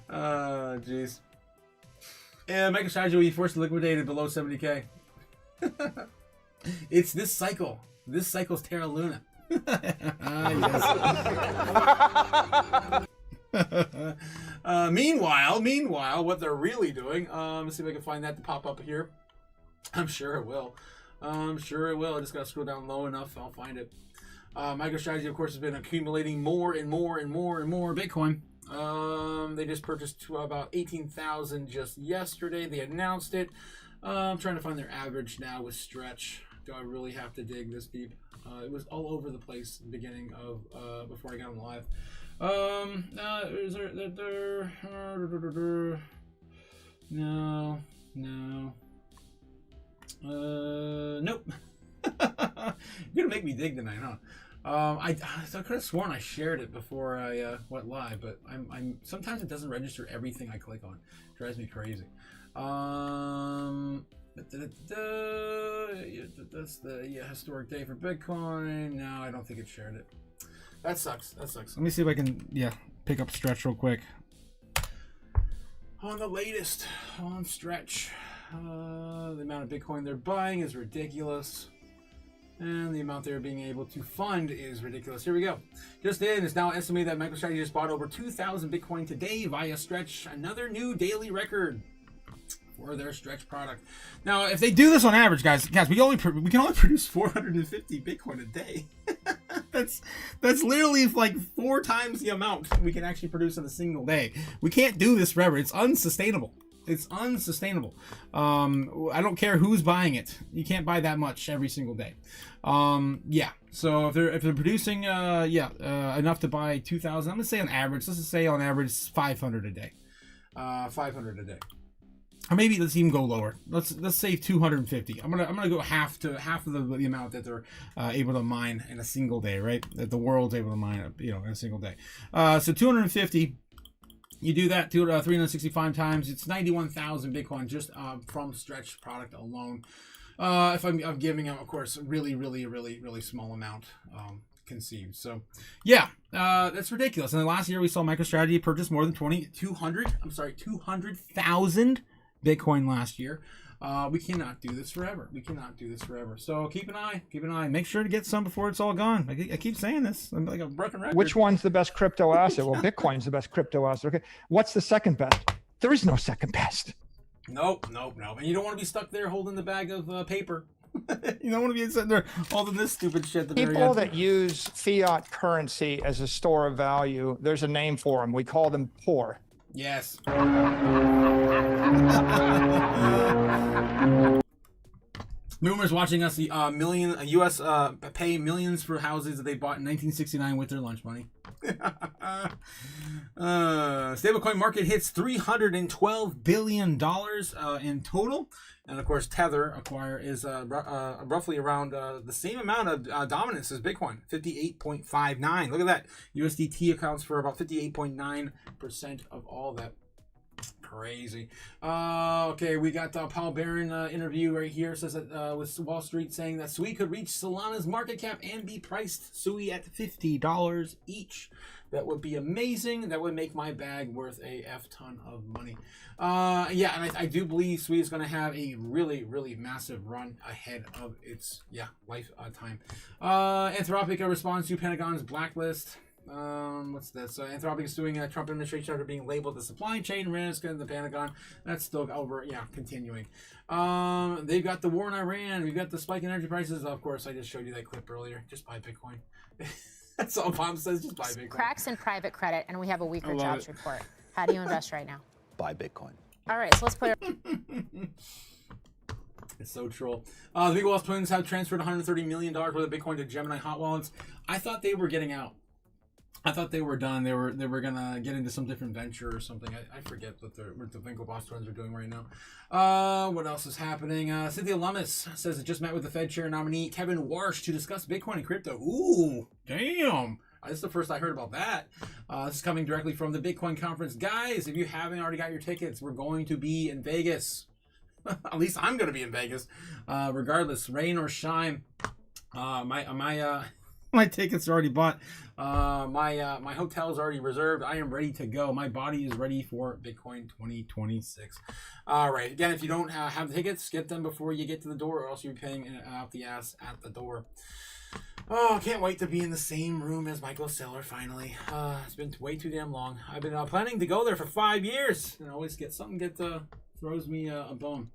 Jeez. Yeah, MicroStrategy will be forced to liquidate it below 70K. It's this cycle. This cycle's Terra Luna. Meanwhile, what they're really doing, let's see if I can find that to pop up here. I'm sure it will. I just gotta scroll down low enough, I'll find it. MicroStrategy, of course, has been accumulating more and more Bitcoin. They just purchased about 18,000 just yesterday. They announced it. I'm trying to find their average now with Stretch. Do I really have to dig this deep? It was all over the place at the beginning of before I got on live. Is there no. Nope. You're gonna make me dig tonight, huh? I could have sworn I shared it before I went live, but I'm sometimes it doesn't register everything I click on. It drives me crazy. That's the historic day for Bitcoin. No, I don't think it shared it. That sucks. Let me see if I can pick up Stretch real quick. On the latest on Stretch, the amount of Bitcoin they're buying is ridiculous. And the amount they're being able to fund is ridiculous. Here we go. Just in, it's now estimated that MicroStrategy just bought over 2,000 Bitcoin today via Stretch. Another new daily record for their Stretch product. Now, if they do this on average, guys, we can only produce 450 Bitcoin a day. That's literally like 4 times the amount we can actually produce in a single day. We can't do this forever. It's unsustainable. I don't care who's buying it. You can't buy that much every single day. Yeah. So if they're producing enough to buy 2,000, I'm gonna say on average. Let's just say on average 500 a day. 500 a day. Or maybe let's even go lower. Let's say 250. I'm gonna go half of the amount that they're able to mine in a single day, right? That the world's able to mine, in a single day. So 250. You do that 365 times. It's 91,000 Bitcoin just from Stretch product alone. If I'm giving them, of course, really small amount conceived. So yeah, that's ridiculous. And last year we saw MicroStrategy purchase more than 200,000 Bitcoin last year. We cannot do this forever. So keep an eye. Make sure to get some before it's all gone. I keep saying this. I'm like a broken record. Which one's the best crypto asset? Well, Bitcoin's the best crypto asset. Okay. What's the second best? There is no second best. Nope. And you don't want to be stuck there holding the bag of paper. You don't want to be sitting there holding this stupid shit. People that use fiat currency as a store of value, there's a name for them. We call them poor. Yes. Boomers watching us U.S. pay millions for houses that they bought in 1969 with their lunch money. Stablecoin market hits $312 billion in total. And of course, Tether is roughly around the same amount of dominance as Bitcoin, 58.59. Look at that. USDT accounts for about 58.9% of all that. Crazy. Okay, we got Paul Barron interview right here. Says that with Wall Street saying that Sui could reach Solana's market cap and be priced Sui at $50 each. That would be amazing. That would make my bag worth a F ton of money. Yeah, and I do believe Sui is going to have a really, really massive run ahead of its lifetime. Anthropic responds to Pentagon's blacklist. What's this? Anthropic is suing Trump administration after being labeled the supply chain risk in the Pentagon. That's still over. Yeah, continuing. They've got the war in Iran. We've got the spike in energy prices. Of course, I just showed you that clip earlier. Just buy Bitcoin. That's all Bob says. Just buy Bitcoin. Cracks in private credit, and we have a weaker jobs report. How do you invest right now? Buy Bitcoin. All right, so let's put it. It's so troll. The big Wall twins have transferred $130 million worth of Bitcoin to Gemini hot wallets. I thought they were getting out. I thought they were done. They were gonna get into some different venture or something. I forget what the Winklevoss twins are doing right now. What else is happening? Cynthia Lummis says it just met with the Fed chair nominee Kevin Warsh to discuss Bitcoin and crypto. Ooh, damn! This is the first I heard about that. This is coming directly from the Bitcoin conference, guys. If you haven't already got your tickets, we're going to be in Vegas. At least I'm going to be in Vegas, regardless, rain or shine. My tickets are already bought. My hotel is already reserved. I am ready to go. My body is ready for Bitcoin 2026. All right. Again, if you don't have the tickets, get them before you get to the door, or else you'll be paying out the ass at the door. Oh, can't wait to be in the same room as Michael Saylor finally. It's been way too damn long. I've been planning to go there for 5 years, and I always get something throws me a bone.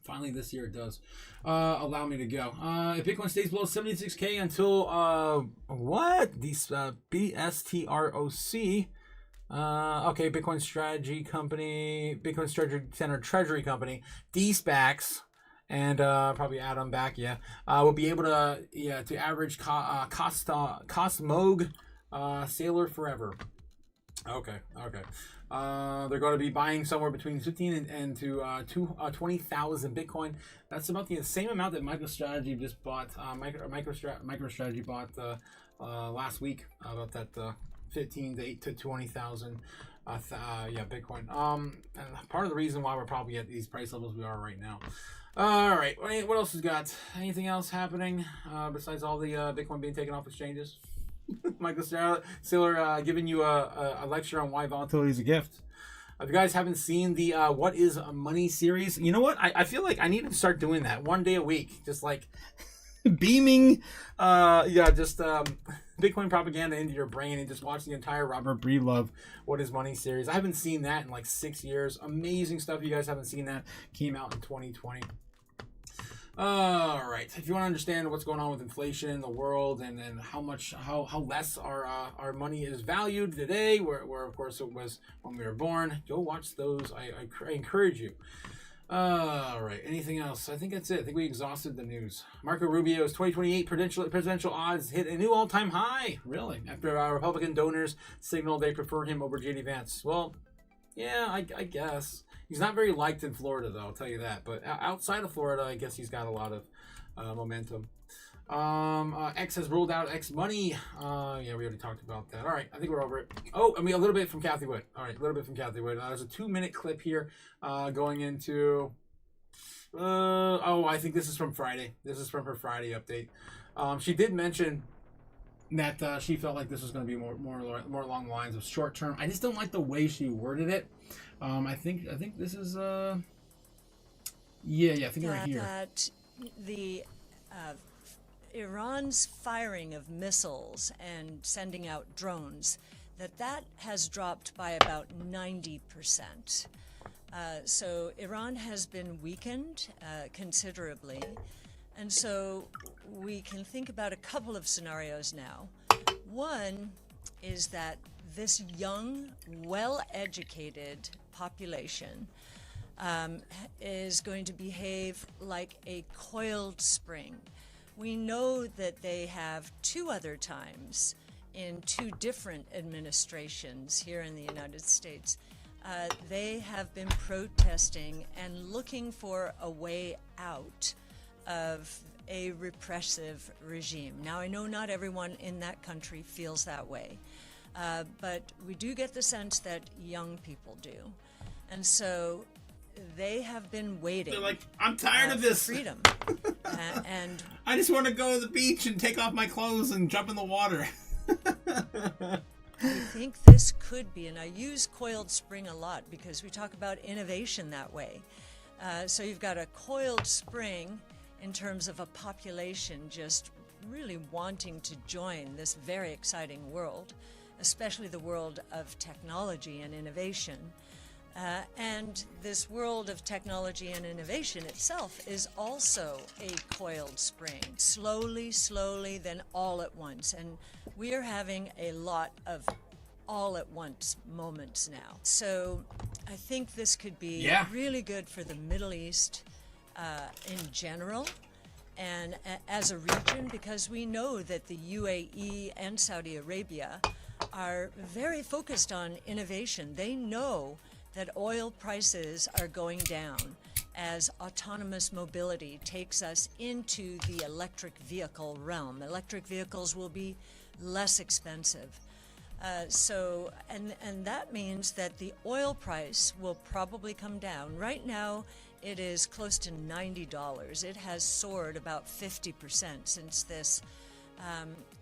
Finally, this year it does allow me to go. If Bitcoin stays below 76K until BSTROC. Okay, Bitcoin Strategy Company, Bitcoin Strategy Center Treasury Company, DSPACs, and probably add them back. Yeah, we'll be able to average Cosmog Sailor forever. Okay. They're going to be buying somewhere between 15 and to 20,000 Bitcoin. That's about the same amount that MicroStrategy just bought. MicroStrategy bought last week. About that 15 to 20,000. Bitcoin. And part of the reason why we're probably at these price levels we are right now. All right. What else has got? Anything else happening besides all the Bitcoin being taken off exchanges? Michael Saylor giving you a lecture on why volatility is a gift. If you guys haven't seen the What is Money series, you know what? I feel like I need to start doing that one day a week. Just like beaming Bitcoin propaganda into your brain and just watch the entire Robert Breedlove What is Money series. I haven't seen that in like 6 years. Amazing stuff. If you guys haven't seen that, came out in 2020. All right. If you want to understand what's going on with inflation in the world and how less our money is valued today, where of course it was when we were born, go watch those. I encourage you. All right. Anything else? I think that's it. I think we exhausted the news. Marco Rubio's 2028 presidential odds hit a new all-time high. Really? After Republican donors signaled they prefer him over J.D. Vance. Well, yeah, I guess. He's not very liked in Florida, though, I'll tell you that. But outside of Florida, I guess he's got a lot of momentum. X has ruled out X Money. Yeah, we already talked about that. All right, I think we're over it. Oh, a little bit from Kathy Wood. All right, a little bit from Kathy Wood. There's a 2-minute clip here going into... I think this is from Friday. This is from her Friday update. She did mention that she felt like this was going to be more along the lines of short term. I just don't like the way she worded it. I think this is I think right here. That the Iran's firing of missiles and sending out drones, that has dropped by about 90%. So Iran has been weakened considerably. And so we can think about a couple of scenarios now. One is that this young, well-educated population is going to behave like a coiled spring. We know that they have 2 other times in 2 different administrations here in the United States. They have been protesting and looking for a way out of a repressive regime. Now, I know not everyone in that country feels that way, but we do get the sense that young people do. And so they have been waiting. They're like, I'm tired of this. Freedom. And I just want to go to the beach and take off my clothes and jump in the water. I think this could be, and I use coiled spring a lot because we talk about innovation that way. So you've got a coiled spring in terms of a population just really wanting to join this very exciting world, especially the world of technology and innovation. And this world of technology and innovation itself is also a coiled spring. Slowly, then all at once. And we are having a lot of all at once moments now. So I think this could be really good for the Middle East in general and as a region, because we know that the UAE and Saudi Arabia are very focused on innovation. They know that oil prices are going down as autonomous mobility takes us into the electric vehicle realm. Electric vehicles will be less expensive. And that means that the oil price will probably come down. Right now, it is close to $90. It has soared about 50% since this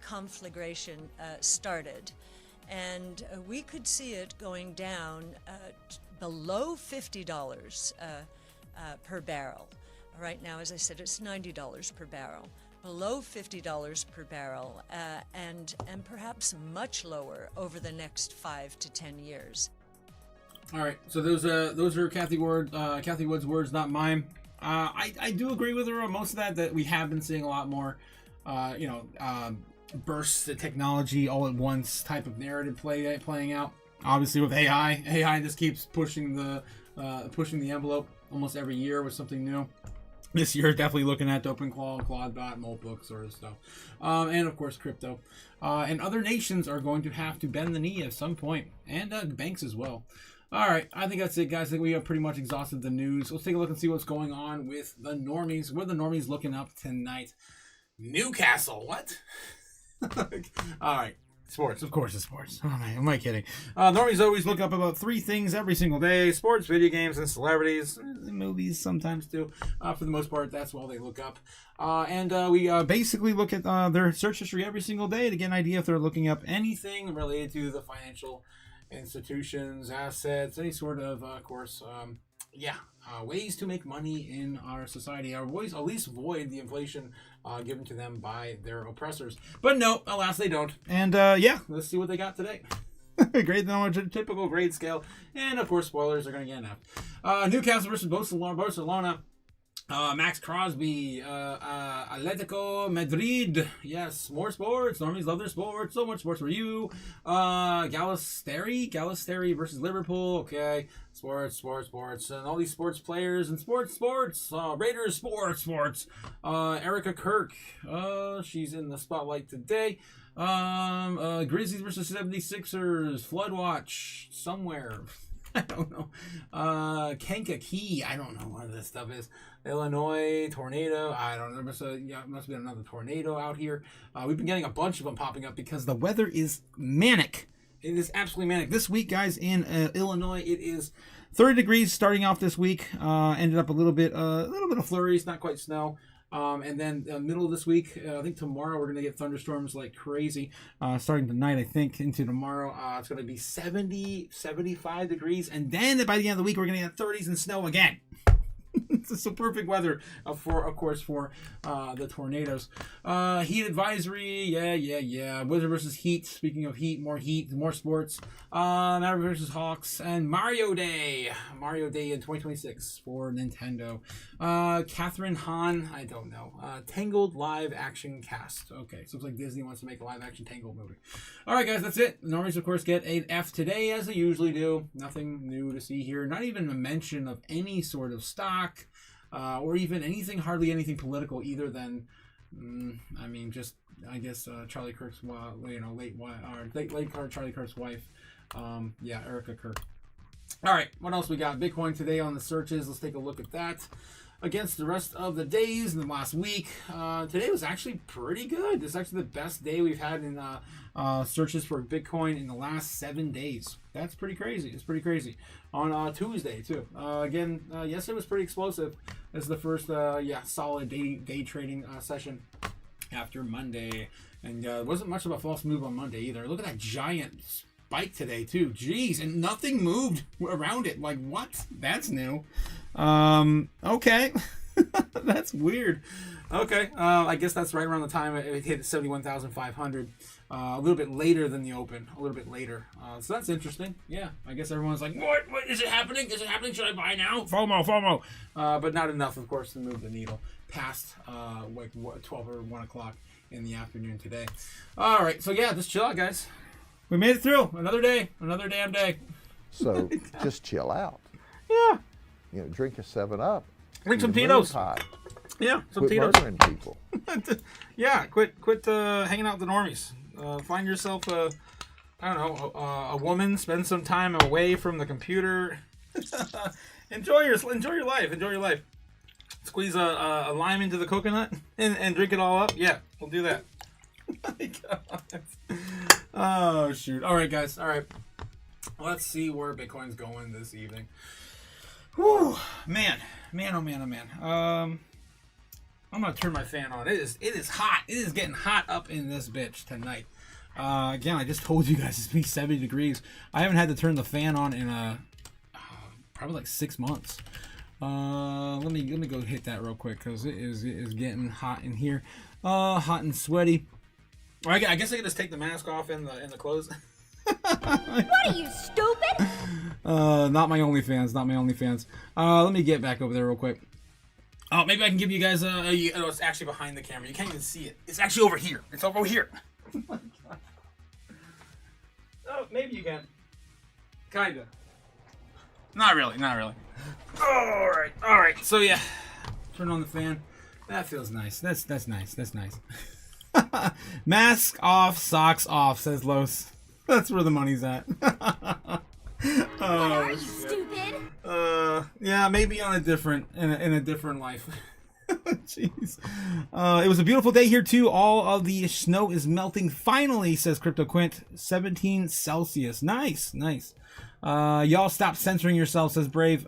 conflagration started. And we could see it going down below $50 per barrel. Right now, as I said, it's $90 per barrel. Below $50 per barrel, and perhaps much lower over the next 5 to 10 years. All right, so those are Kathy Wood's words, not mine. I do agree with her on most of that we have been seeing a lot more, bursts of technology all at once type of narrative playing out. Obviously, with AI just keeps pushing the envelope almost every year with something new. This year, definitely looking at OpenClaw, Claude.bot, Moltbook sort of stuff. And of course, crypto. And other nations are going to have to bend the knee at some point. And banks as well. All right, I think that's it, guys. I think we have pretty much exhausted the news. Let's take a look and see what's going on with the normies. What are the normies looking up tonight? Newcastle, what? All right. Sports, of course it's sports. Oh, man, am I kidding? Normies always look up about 3 things every single day. Sports, video games, and celebrities. Movies sometimes too. For the most part, that's all they look up. And we basically look at their search history every single day to get an idea if they're looking up anything related to the financial institutions, assets, any sort of course, ways to make money in our society, or ways at least avoid the inflation given to them by their oppressors. But no, alas, they don't. And let's see what they got today. Grade, typical grade scale, and of course, spoilers are going to get an F. Newcastle versus Barcelona. Max Crosby, Atletico Madrid. Yes, more sports. Normies love their sports. So much sports for you. Galatasaray versus Liverpool. Okay, sports. And all these sports players and sports. Raiders, sports. Erica Kirk. She's in the spotlight today. Grizzlies versus 76ers. Floodwatch. Somewhere. I don't know. Kankakee. I don't know what this stuff is. Illinois tornado. I don't know. So yeah, it must be another tornado out here. We've been getting a bunch of them popping up because the weather is manic. It is absolutely manic. This week, guys, in Illinois, it is 30 degrees starting off this week. Ended up a little bit of flurries, not quite snow. And then middle of this week, I think tomorrow we're going to get thunderstorms like crazy. Starting tonight, I think, into tomorrow. It's going to be 70, 75 degrees. And then by the end of the week, we're going to get 30s and snow again. It's so perfect weather for the tornadoes. Heat advisory, yeah. Wizard versus Heat. Speaking of heat, more sports. Maverick versus Hawks, and Mario Day in 2026 for Nintendo. Catherine Hahn, I don't know. Tangled live action cast. Okay, so looks like Disney wants to make a live action Tangled movie. All right, guys, that's it. The normies, of course, get an F today, as they usually do. Nothing new to see here. Not even a mention of any sort of stock. Or even hardly anything political either than, Charlie Kirk's, late Charlie Kirk's wife, Erica Kirk. All right, what else we got? Bitcoin today on the searches. Let's take a look at that. against the rest of the days in the last week. Today was actually pretty good. This is actually the best day we've had in searches for Bitcoin in the last 7 days. That's pretty crazy. It's pretty crazy. On Tuesday, too. Again, yesterday was pretty explosive. This is the first, solid day trading session after Monday. And wasn't much of a false move on Monday either. Look at that giant spike today, too. Jeez, and nothing moved around it. Like, what? That's new. Okay. That's weird. Okay, I guess that's right around the time it hit 71,500. A little bit later than the open. A little bit later. So that's interesting. Yeah, I guess everyone's like, what? Is it happening? Is it happening? Should I buy now? FOMO. But not enough, of course, to move the needle past 12 or 1 o'clock in the afternoon today. All right, so yeah, just chill out, guys. We made it through. Another day. Another damn day. So just chill out. Yeah. You know, drink a 7-Up. Drink some Tito's. Yeah, some Quit Tito's. murdering people. Yeah, quit hanging out with the normies. Find yourself a woman. Spend some time away from the computer. enjoy your life. Enjoy your life. Squeeze a lime into the coconut and drink it all up. Yeah, we'll do that. Oh my God. Oh shoot! All right, guys. All right. Let's see where Bitcoin's going this evening. Whew, man. I'm gonna turn my fan on. It is hot. It is getting hot up in this bitch tonight. Again, I just told you guys it's been 70 degrees. I haven't had to turn the fan on in probably like 6 months. Let me go hit that real quick because it is getting hot in here. Hot and sweaty. I guess I can just take the mask off and the clothes. What are you, stupid? Not my OnlyFans. Let me get back over there real quick. Oh, maybe I can give you guys it's actually behind the camera. You can't even see it. It's actually over here. It's over here. Oh my God. Oh, maybe you can. Kinda. Not really. All right. So yeah, turn on the fan. That feels nice. That's nice. Mask off, socks off, says Los. That's where the money's at. What are you, stupid? Yeah, maybe on a different in a different life. Jeez. It was a beautiful day here too. All of the snow is melting finally, says Crypto Quint. 17 Celsius. Nice. Y'all stop censoring yourself, says Brave.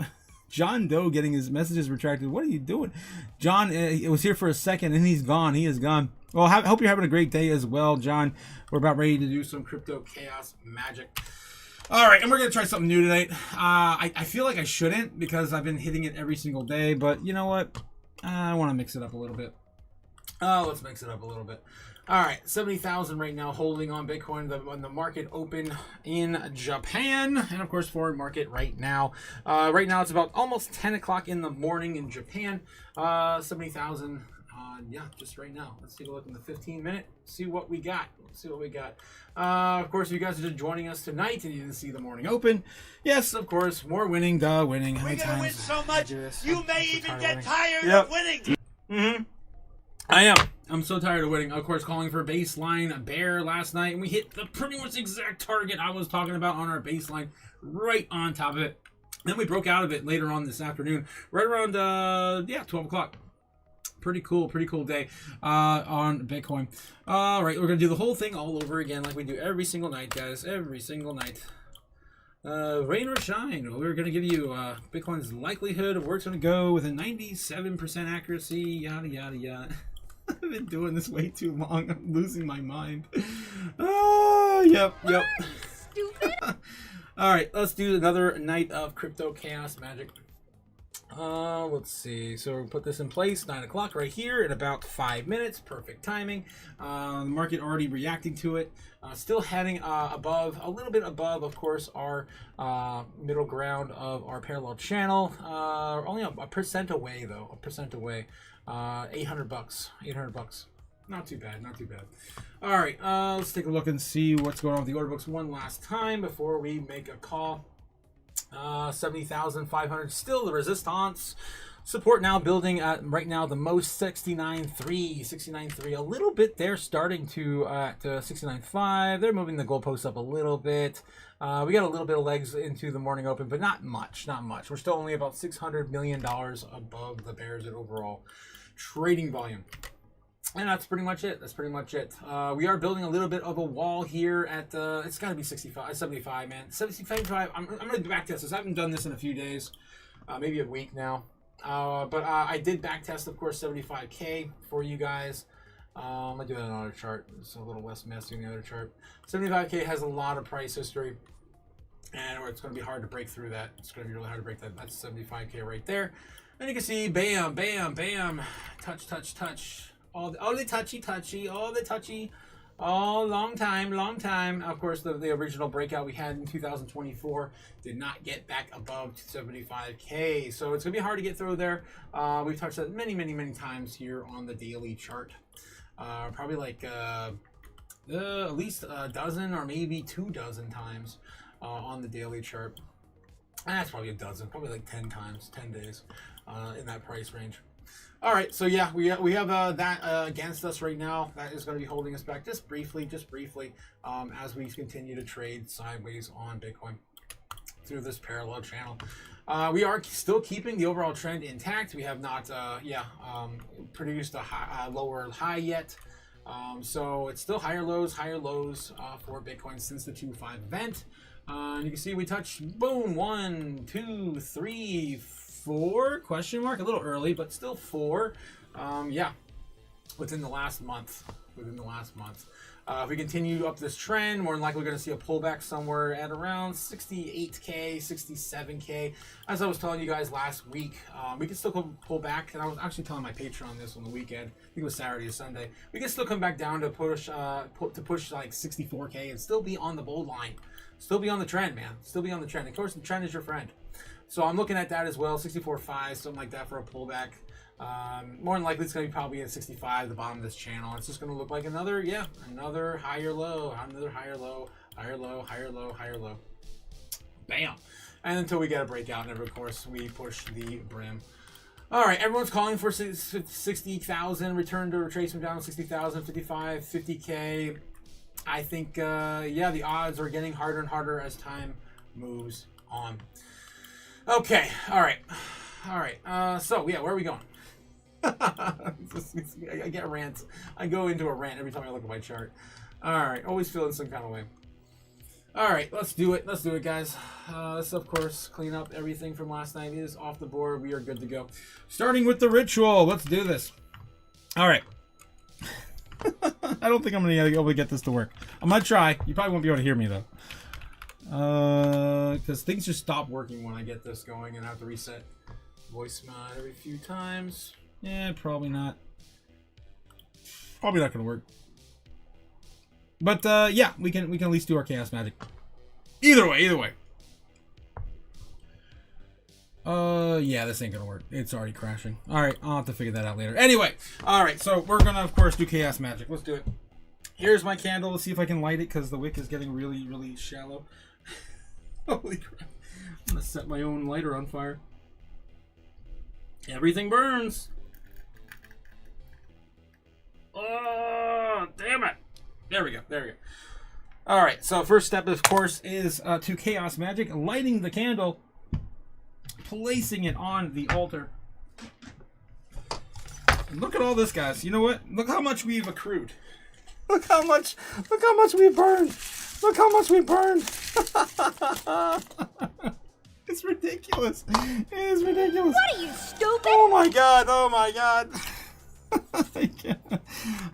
John Doe getting his messages retracted. What are you doing? John it was here for a second and he's gone. He is gone. Well, I hope you're having a great day as well, John. We're about ready to do some Crypto Chaos magic. All right, and we're going to try something new tonight. I feel like I shouldn't because I've been hitting it every single day, but you know what? I want to mix it up a little bit. Let's mix it up a little bit. All right, 70,000 right now holding on Bitcoin when the market open in Japan. And, of course, foreign market right now. Right now it's about almost 10 o'clock in the morning in Japan. 70,000. Yeah, just right now. Let's take a look in the 15-minute. See what we got. Of course, you guys are just joining us tonight and you didn't see the morning open. Yes, of course, more winning, winning. We're going to win so much, you may even get tired Yep. of winning. Mm-hmm. I am. I'm so tired of winning. Of course, calling for baseline bear last night, and we hit the pretty much exact target I was talking about on our baseline, right on top of it. Then we broke out of it later on this afternoon, right around 12 o'clock. Pretty cool day on Bitcoin. All right, we're gonna do the whole thing all over again, like we do every single night, guys. Every single night. Rain or shine. We're gonna give you Bitcoin's likelihood of where it's gonna go with a 97% accuracy. Yada yada yada. I've been doing this way too long. I'm losing my mind. Oh, yep. Stupid. All right, let's do another night of Crypto Chaos magic. Let's see. So we'll put this in place. 9 o'clock right here in about 5 minutes. Perfect timing. The market already reacting to it. Still heading above, a little bit above, of course, our middle ground of our parallel channel. Only a percent away, though. A percent away. $800. $800. Not too bad. All right. Let's take a look and see what's going on with the order books one last time before we make a call. 70,500. Still the resistance. Support now building at right now the most 69.3, a little bit there, starting to at 69.5. They're moving the goalposts up a little bit. We got a little bit of legs into the morning open, but not much, not much. We're still only about $600 million above the bears at overall trading volume. And that's pretty much it. That's pretty much it. We are building a little bit of a wall here at it's got to be 75, man. 75. I'm going to back test this. I haven't done this in a few days, maybe a week now. But I did back test, of course, 75K for you guys. I'm going to do that on another chart. It's a little less messy than the other chart. 75K has a lot of price history, and it's going to be hard to break through that. It's going to be really hard to break that. That's 75K right there. And you can see, bam, bam, bam, touch, touch, touch. All the touchy, all the touchy, long time. Of course, the original breakout we had in 2024 did not get back above 75K, so it's gonna be hard to get through there. We've touched that many times here on the daily chart. Probably like at least a dozen or maybe 24 times on the daily chart. That's probably a dozen, probably like 10 times, 10 days in that price range. All right, so yeah, we have that against us right now. That is going to be holding us back just briefly, as we continue to trade sideways on Bitcoin through this parallel channel. We are still keeping the overall trend intact. We have not, produced a lower high yet. So it's still higher lows for Bitcoin since the 2.5 event. And you can see we touched, boom, 1, 2, 3, 4 question mark, a little early, but still 4. Within the last month. If we continue up this trend, more than likely we're going to see a pullback somewhere at around 68K, 67K. As I was telling you guys last week, we can still pull back, and I was actually telling my Patreon this on the weekend. I think it was Saturday or Sunday. We can still come back down to push like 64K and still be on the bold line. Still be on the trend, man. Still be on the trend. Of course, the trend is your friend. So I'm looking at that as well, 64.5, something like that for a pullback. More than likely, it's going to be probably at 65, the bottom of this channel. It's just going to look like another higher low, higher low. Bam. And until we get a breakout, and of course, we push the brim. All right, everyone's calling for 60,000, return to retracement down to 60,000, 55, 50K. I think, the odds are getting harder and harder as time moves on. Okay, all right. So, where are we going? I get rants. I go into a rant every time I look at my chart. All right, always feeling some kind of way. All right, let's do it. Let's do it, guys. Let's, of course, clean up everything from last night. It is off the board. We are good to go. Starting with the ritual. Let's do this. All right. I don't think I'm going to be able to get this to work. I'm going to try. You probably won't be able to hear me, though. Because things just stop working when I get this going and I have to reset voice mod every few times. Yeah, probably not. Probably not going to work. But, we can at least do our chaos magic. Either way. This ain't gonna work. It's already crashing. Alright, I'll have to figure that out later. Anyway, alright, so we're gonna, of course, do chaos magic. Let's do it. Here's my candle. Let's see if I can light it, because the wick is getting really, really shallow. Holy crap. I'm gonna set my own lighter on fire. Everything burns. Oh, damn it. There we go. Alright, so first step, of course, is to chaos magic. Lighting the candle. Placing it on the altar. And look at all this, guys. You know what? Look how much we've accrued. Look how much we burned. Look how much we burned. It's ridiculous. It is ridiculous. What are you, stupid? Oh my god.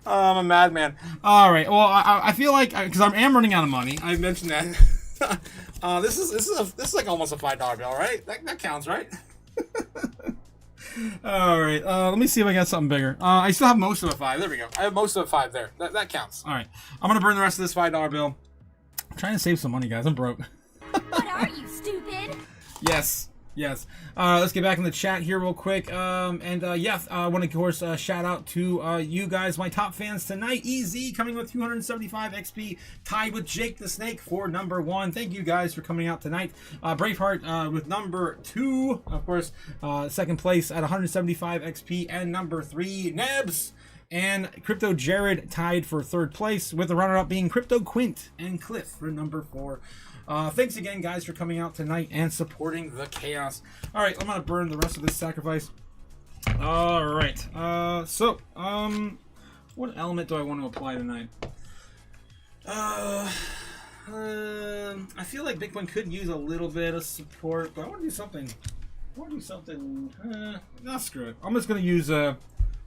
I'm a madman. All right. Well, I feel like because I am running out of money. I mentioned that. This is like almost a $5 bill, right? That counts, right? All right. Let me see if I got something bigger. I still have most of a 5. There we go. I have most of a 5 there. That counts. All right. I'm gonna burn the rest of this $5 bill. I'm trying to save some money, guys. I'm broke. What are you, stupid? Yes. Yes. Let's get back in the chat here real quick. I want to, of course, shout out to you guys, my top fans tonight. EZ coming with 275 XP, tied with Jake the Snake for number 1. Thank you guys for coming out tonight. Braveheart with number 2, of course, second place at 175 XP, and number 3, Nebs. And Crypto Jared tied for 3rd place, with the runner-up being Crypto Quint and Cliff for number 4. Thanks again, guys, for coming out tonight and supporting the chaos. All right, I'm going to burn the rest of this sacrifice. All right. What element do I want to apply tonight? I feel like Bitcoin could use a little bit of support, but I want to do something. No, screw it. I'm just going to use the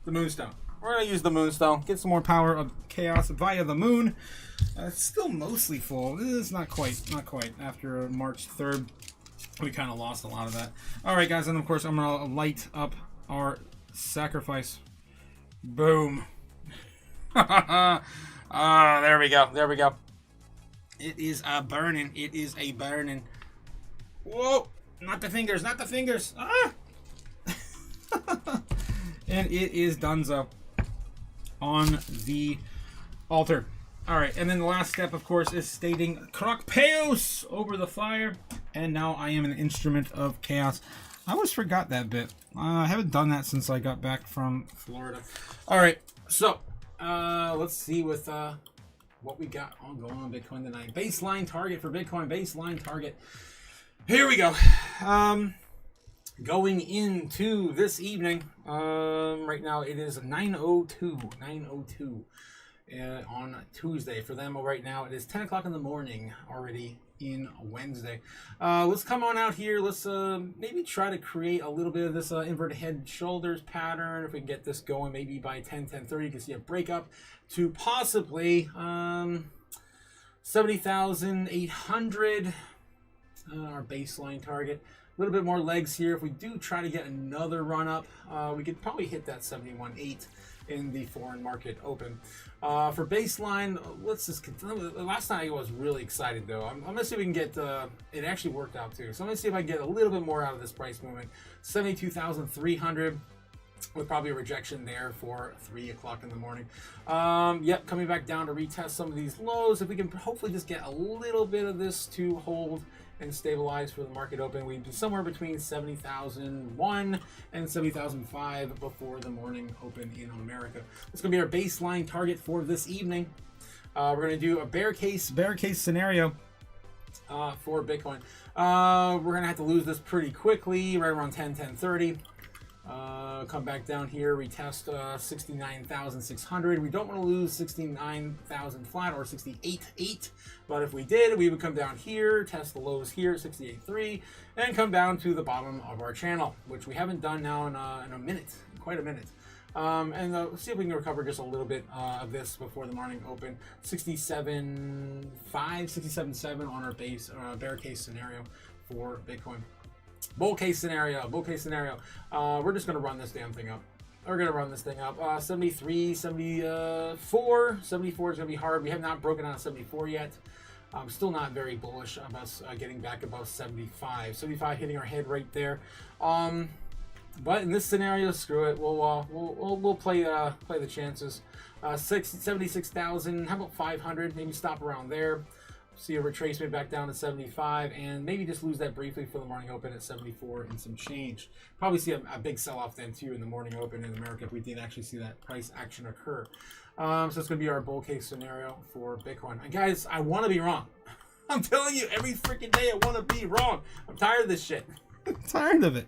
Moonstone. We're going to use the Moonstone, get some more power of chaos via the moon. It's still mostly full. It's not quite. After March 3rd, we kind of lost a lot of that. All right, guys, and of course, I'm going to light up our sacrifice. Boom. There we go. It is a burning. Whoa, not the fingers. Ah! And it is donezo on the altar. All right, and then the last step, of course, is stating Krokpeos over the fire. And now I am an instrument of chaos. I always forgot that bit. I haven't done that since I got back from Florida. All right, so let's see with what we got going on Bitcoin tonight. Baseline target for Bitcoin. Baseline target. Here we go. Going into this evening, right now it is 9:02 on Tuesday. For them right now, it is 10 o'clock in the morning already in Wednesday. Let's come on out here. Let's maybe try to create a little bit of this inverted head shoulders pattern. If we can get this going, maybe by 10:30, you can see a breakup to possibly 70,800, our baseline target. A little bit more legs here. If we do try to get another run up, we could probably hit that 71.8 in the foreign market open. For baseline, let's just continue. Last night I was really excited though. I'm gonna see if we can get it actually worked out too. So I'm gonna see if I can get a little bit more out of this price movement. 72,300 with probably a rejection there for 3 o'clock in the morning. Yep, coming back down to retest some of these lows. If we can hopefully just get a little bit of this to hold and stabilize for the market open, we'd be somewhere between 70,001 and 70,005 before the morning open in America. It's gonna be our baseline target for this evening. We're gonna do a bear case scenario for Bitcoin. We're gonna have to lose this pretty quickly, right around 10:30. Come back down here, retest 69,600. We don't want to lose 69,000 flat or 68.8, but if we did, we would come down here, test the lows here, 68.3, and come down to the bottom of our channel, which we haven't done now in a minute, quite a minute. See if we can recover just a little bit of this before the morning open. 67.5, 67.7 on our base bear case scenario for Bitcoin. Bull case scenario. We're just going to run this damn thing up. 73, 74. 74 is going to be hard. We have not broken out of 74 yet. I'm still not very bullish on us getting back above 75. 75 hitting our head right there. But in this scenario, screw it. We'll play the chances. 76,000. How about 500? Maybe stop around there. See a retracement back down to 75, and maybe just lose that briefly for the morning open at 74 and some change. Probably see a big sell-off then too in the morning open in America if we did actually see that price action occur. So it's going to be our bull case scenario for Bitcoin. And guys, I want to be wrong. I'm telling you, every freaking day I want to be wrong. I'm tired of this shit. I'm tired of it.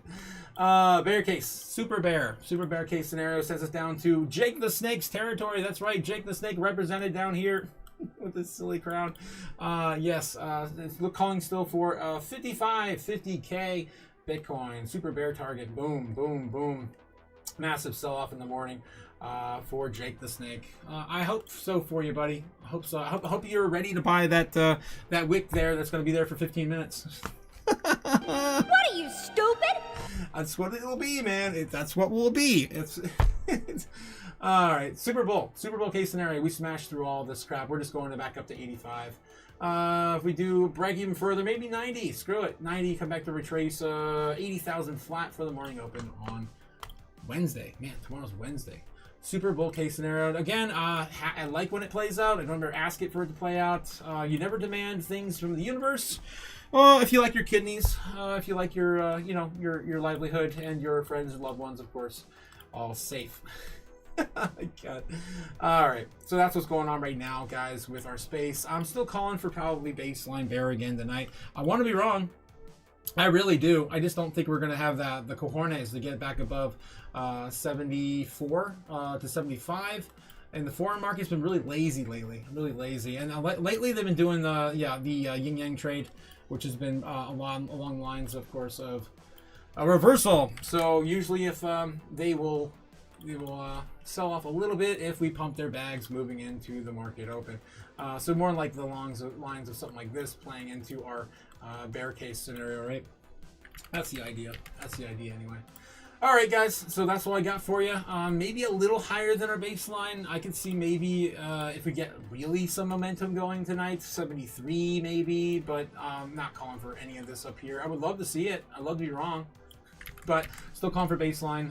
Bear case, super bear case scenario sends us down to Jake the Snake's territory. That's right, Jake the Snake represented down here with this silly crown. Yes, it's calling still for 50K Bitcoin. Super bear target. Boom, boom, boom. Massive sell-off in the morning for Jake the Snake. I hope so for you, buddy. I hope so. I hope you're ready to buy that wick there that's going to be there for 15 minutes. What are you, stupid? That's what it'll be, man. That's what will be. It's all right. Super Bowl case scenario. We smashed through all this crap. We're just going back up to 85. If we do break even further, maybe 90. Screw it. 90, come back to retrace 80,000 flat for the morning open on Wednesday. Man, tomorrow's Wednesday. Super bull case scenario. Again, I like when it plays out. I don't ever ask it for it to play out. You never demand things from the universe. Well, if you like your kidneys, if you like your, your livelihood and your friends and loved ones, of course, all safe. God. All right, so that's what's going on right now, guys, with our space. I'm still calling for probably baseline bear again tonight. I want to be wrong. I really do. I just don't think we're going to have the cojones to get back above 74 to 75. And the foreign market's been really lazy lately. Really lazy. And lately they've been doing the yin yang trade, which has been along the lines, of course, of a reversal. So usually if they will sell off a little bit if we pump their bags moving into the market open. So more like the lines of something like this playing into our bear case scenario, right? That's the idea. That's the idea anyway. All right, guys. So that's all I got for you. Maybe a little higher than our baseline. I could see maybe if we get really some momentum going tonight, 73 maybe, but I'm not calling for any of this up here. I would love to see it. I'd love to be wrong. But still calling for baseline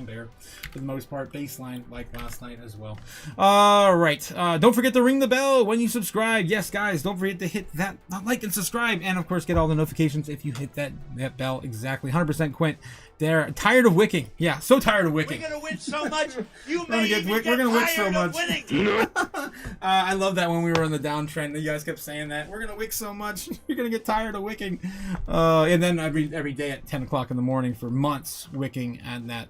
bear for the most part. Baseline like last night as well. All right. Don't forget to ring the bell when you subscribe. Yes, guys, don't forget to hit that like and subscribe. And, of course, get all the notifications if you hit that bell. Exactly. 100% Quint. They're tired of wicking. Yeah, so tired of wicking. We're going to win so much, you may even get tired of winning. I love that when we were in the downtrend, you guys kept saying that. We're going to wick so much, you're going to get tired of wicking. And then every day at 10 o'clock in the morning for months, wicking at that,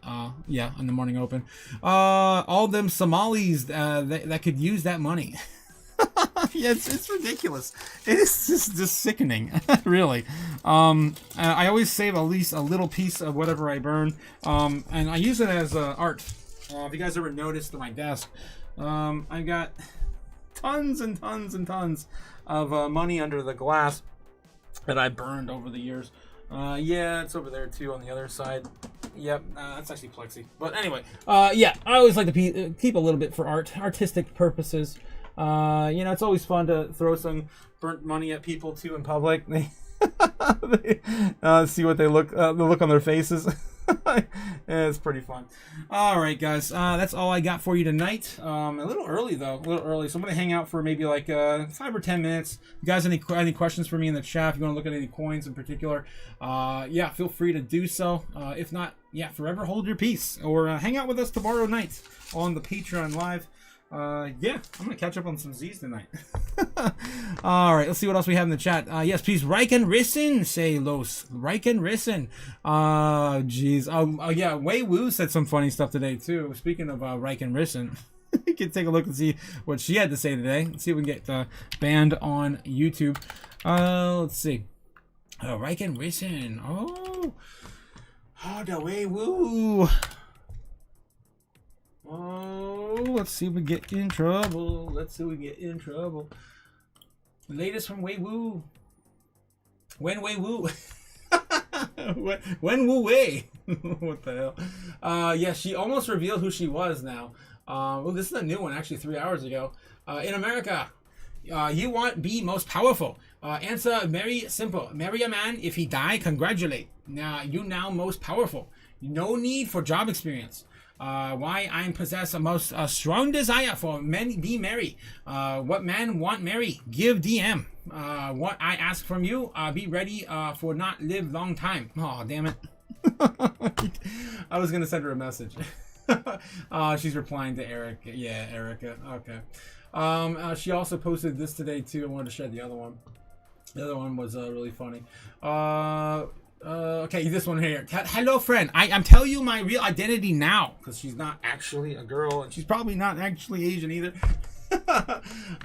in the morning open. All them Somalis that could use that money. Yeah, it's ridiculous. It is just sickening, really. I always save at least a little piece of whatever I burn, and I use it as art. If you guys ever noticed on my desk, I got tons and tons and tons of money under the glass that I burned over the years. Yeah, it's over there too on the other side. Yep, that's actually plexi. But anyway, I always like to keep a little bit for artistic purposes. It's always fun to throw some burnt money at people too in public. See what the look on their faces. It's pretty fun. All right, guys, that's all I got for you tonight. A little early though, so I'm gonna hang out for maybe like 5 or 10 minutes. You guys, any questions for me in the chat? If you want to look at any coins in particular, feel free to do so. If not, forever hold your peace, or hang out with us tomorrow night on the Patreon live. I'm gonna catch up on some Z's tonight. All right, let's see what else we have in the chat. Yes, please, Reichen Rissen, say los. Reichen Rissen. Wei Wu said some funny stuff today too. Speaking of Reichen Rissen, you can take a look and see what she had to say today. Let's see if we can get banned on YouTube. Let's see. Reichen Rissen. Oh, the Wei Wu. Oh, let's see if we get in trouble. The latest from Wei Wu. When Wei Wu. When Wu Wei. What the hell? She almost revealed who she was now. This is a new one, actually, 3 hours ago. In America, you want be most powerful. Answer very simple. Marry a man. If he die, congratulate. Now, you now most powerful. No need for job experience. Why I possess a most strong desire for men be merry. What man want marry? Give DM. What I ask from you, be ready for not live long time. Oh, damn it. I was going to send her a message. She's replying to Erica. Yeah, Erica. Okay. She also posted this today too. I wanted to share the other one. The other one was really funny. Okay, this one here. Hello, friend. I'm telling you my real identity now, because she's not actually a girl, and she's probably not actually Asian either.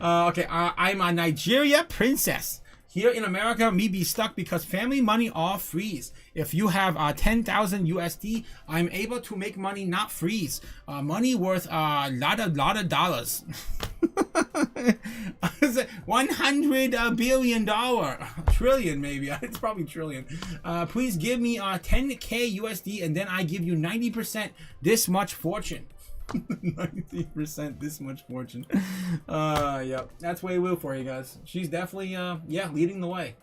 I'm a Nigeria princess. Here in America, me be stuck because family money all freeze. If you have 10,000 USD, I'm able to make money not freeze. Money worth a lot of dollars. $100 billion. Trillion, maybe. It's probably trillion. Please give me 10K USD and then I give you 90% this much fortune. 90% this much fortune. Yep. That's Wei Wu for you guys. She's definitely, yeah, leading the way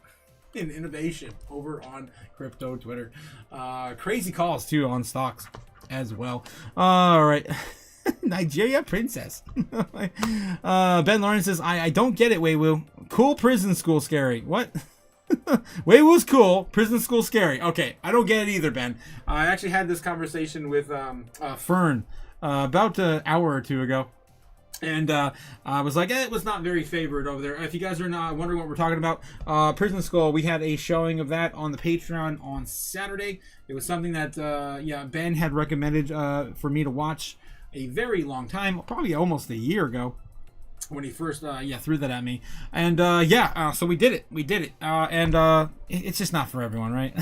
in innovation over on crypto Twitter. Crazy calls too on stocks as well. All right. Nigeria princess. Ben Lawrence says, I don't get it, Wei Wu. Cool prison school scary. What? Wei Wu's cool, prison school scary. Okay, I don't get it either, Ben. I actually had this conversation with Fern about an hour or two ago. And I was like, it was not very favored over there. If you guys are not wondering what we're talking about, Prison School, we had a showing of that on the Patreon on Saturday. It was something that, yeah, Ben had recommended for me to watch a very long time, probably almost a year ago, when he first, yeah, threw that at me. And, yeah, so we did it. And it's just not for everyone, right?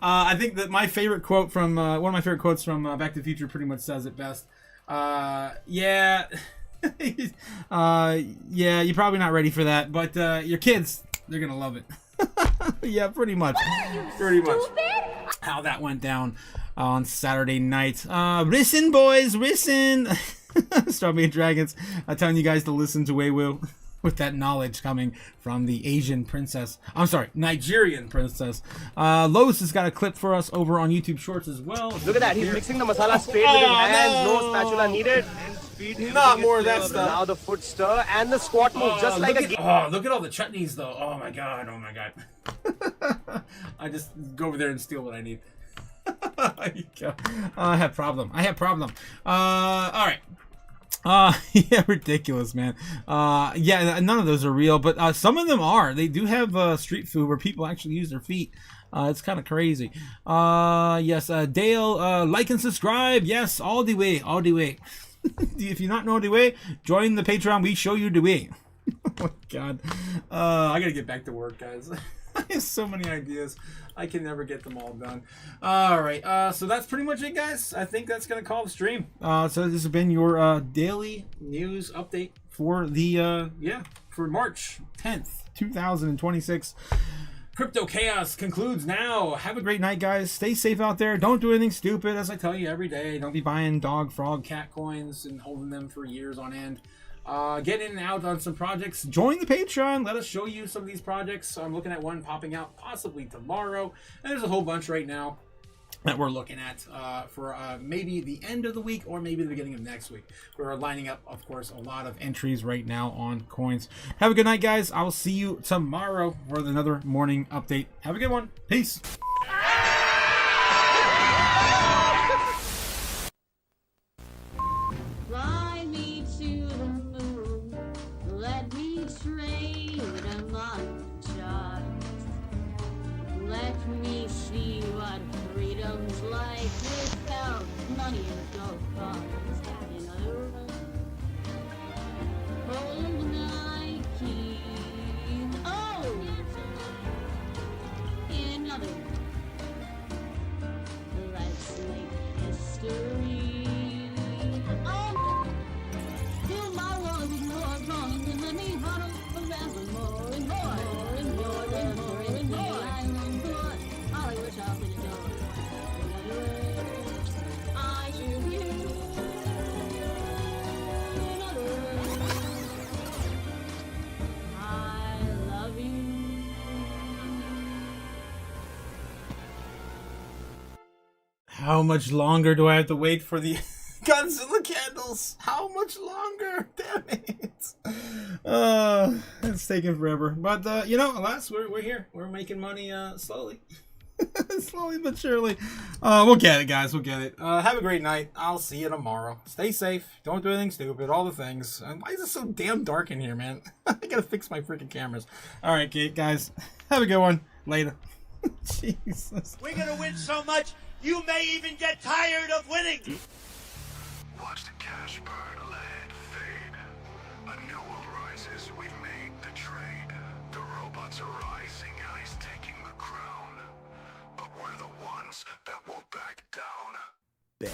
I think that my favorite quote from, one of my favorite quotes from Back to the Future pretty much says it best. Yeah, yeah, you're probably not ready for that, but your kids, they're gonna love it. Yeah, pretty much. How that went down on Saturday night. Listen, boys, listen. Strawberry Dragons, I'm telling you guys to listen to Wei Wu with that knowledge coming from the Asian princess. I'm sorry, Nigerian princess. Lois has got a clip for us over on YouTube Shorts as well. Look at that, he's mixing the masala straight with his hands, no spatula needed. Not more of that stuff. Now the foot stir and the squat move, just like a game. Oh, look at all the chutneys though. Oh my god. I just go over there and steal what I need. I have problem. All right. Yeah, ridiculous, man. Yeah, none of those are real, but some of them are. They do have street food where people actually use their feet. It's kind of crazy. Yes, Dale, like and subscribe. Yes, all the way. If you not know the way, join the Patreon. We show you the way. Oh my god. I gotta get back to work, guys. I have so many ideas. I can never get them all done. All right. So that's pretty much it, guys. I think that's going to call the stream. So this has been your daily news update for the, for March 10th, 2026. Crypto Chaos concludes now. Have a great night, guys. Stay safe out there. Don't do anything stupid, as I tell you every day. Don't be buying dog, frog, cat coins and holding them for years on end. Get in and out on some projects. Join the Patreon. Let us show you some of these projects. I'm looking at one popping out possibly tomorrow. And there's a whole bunch right now that we're looking at for maybe the end of the week or maybe the beginning of next week. We're lining up, of course, a lot of entries right now on coins. Have a good night, guys. I will see you tomorrow for another morning update. Have a good one. Peace. Fly me to the moon, let me trade among the stars. Let me see what freedom's like without money and gold bars. In other words, hold my key. Oh! In other words, let's make history. Oh! Fill my world with your drawings and let me huddle around more and more and more and more and more. I'm on board. Hollywood shop in the door. In other words, I choose you. In other words, I love you. How much longer do I have to wait for the Godzilla candles? How much longer? Damn it. It's taking forever. But, you know, alas, we're here. We're making money slowly. Slowly but surely. We'll get it, guys. We'll get it. Have a great night. I'll see you tomorrow. Stay safe. Don't do anything stupid. All the things. Why is it so damn dark in here, man? I gotta fix my freaking cameras. All right, guys. Have a good one. Later. Jesus. We're gonna win so much, you may even get tired of winning. Watch the cash burn, land fade. A new world rises, we've made the trade. The robots are rising, ICE taking the crown. But we're the ones that won't back down. Bet.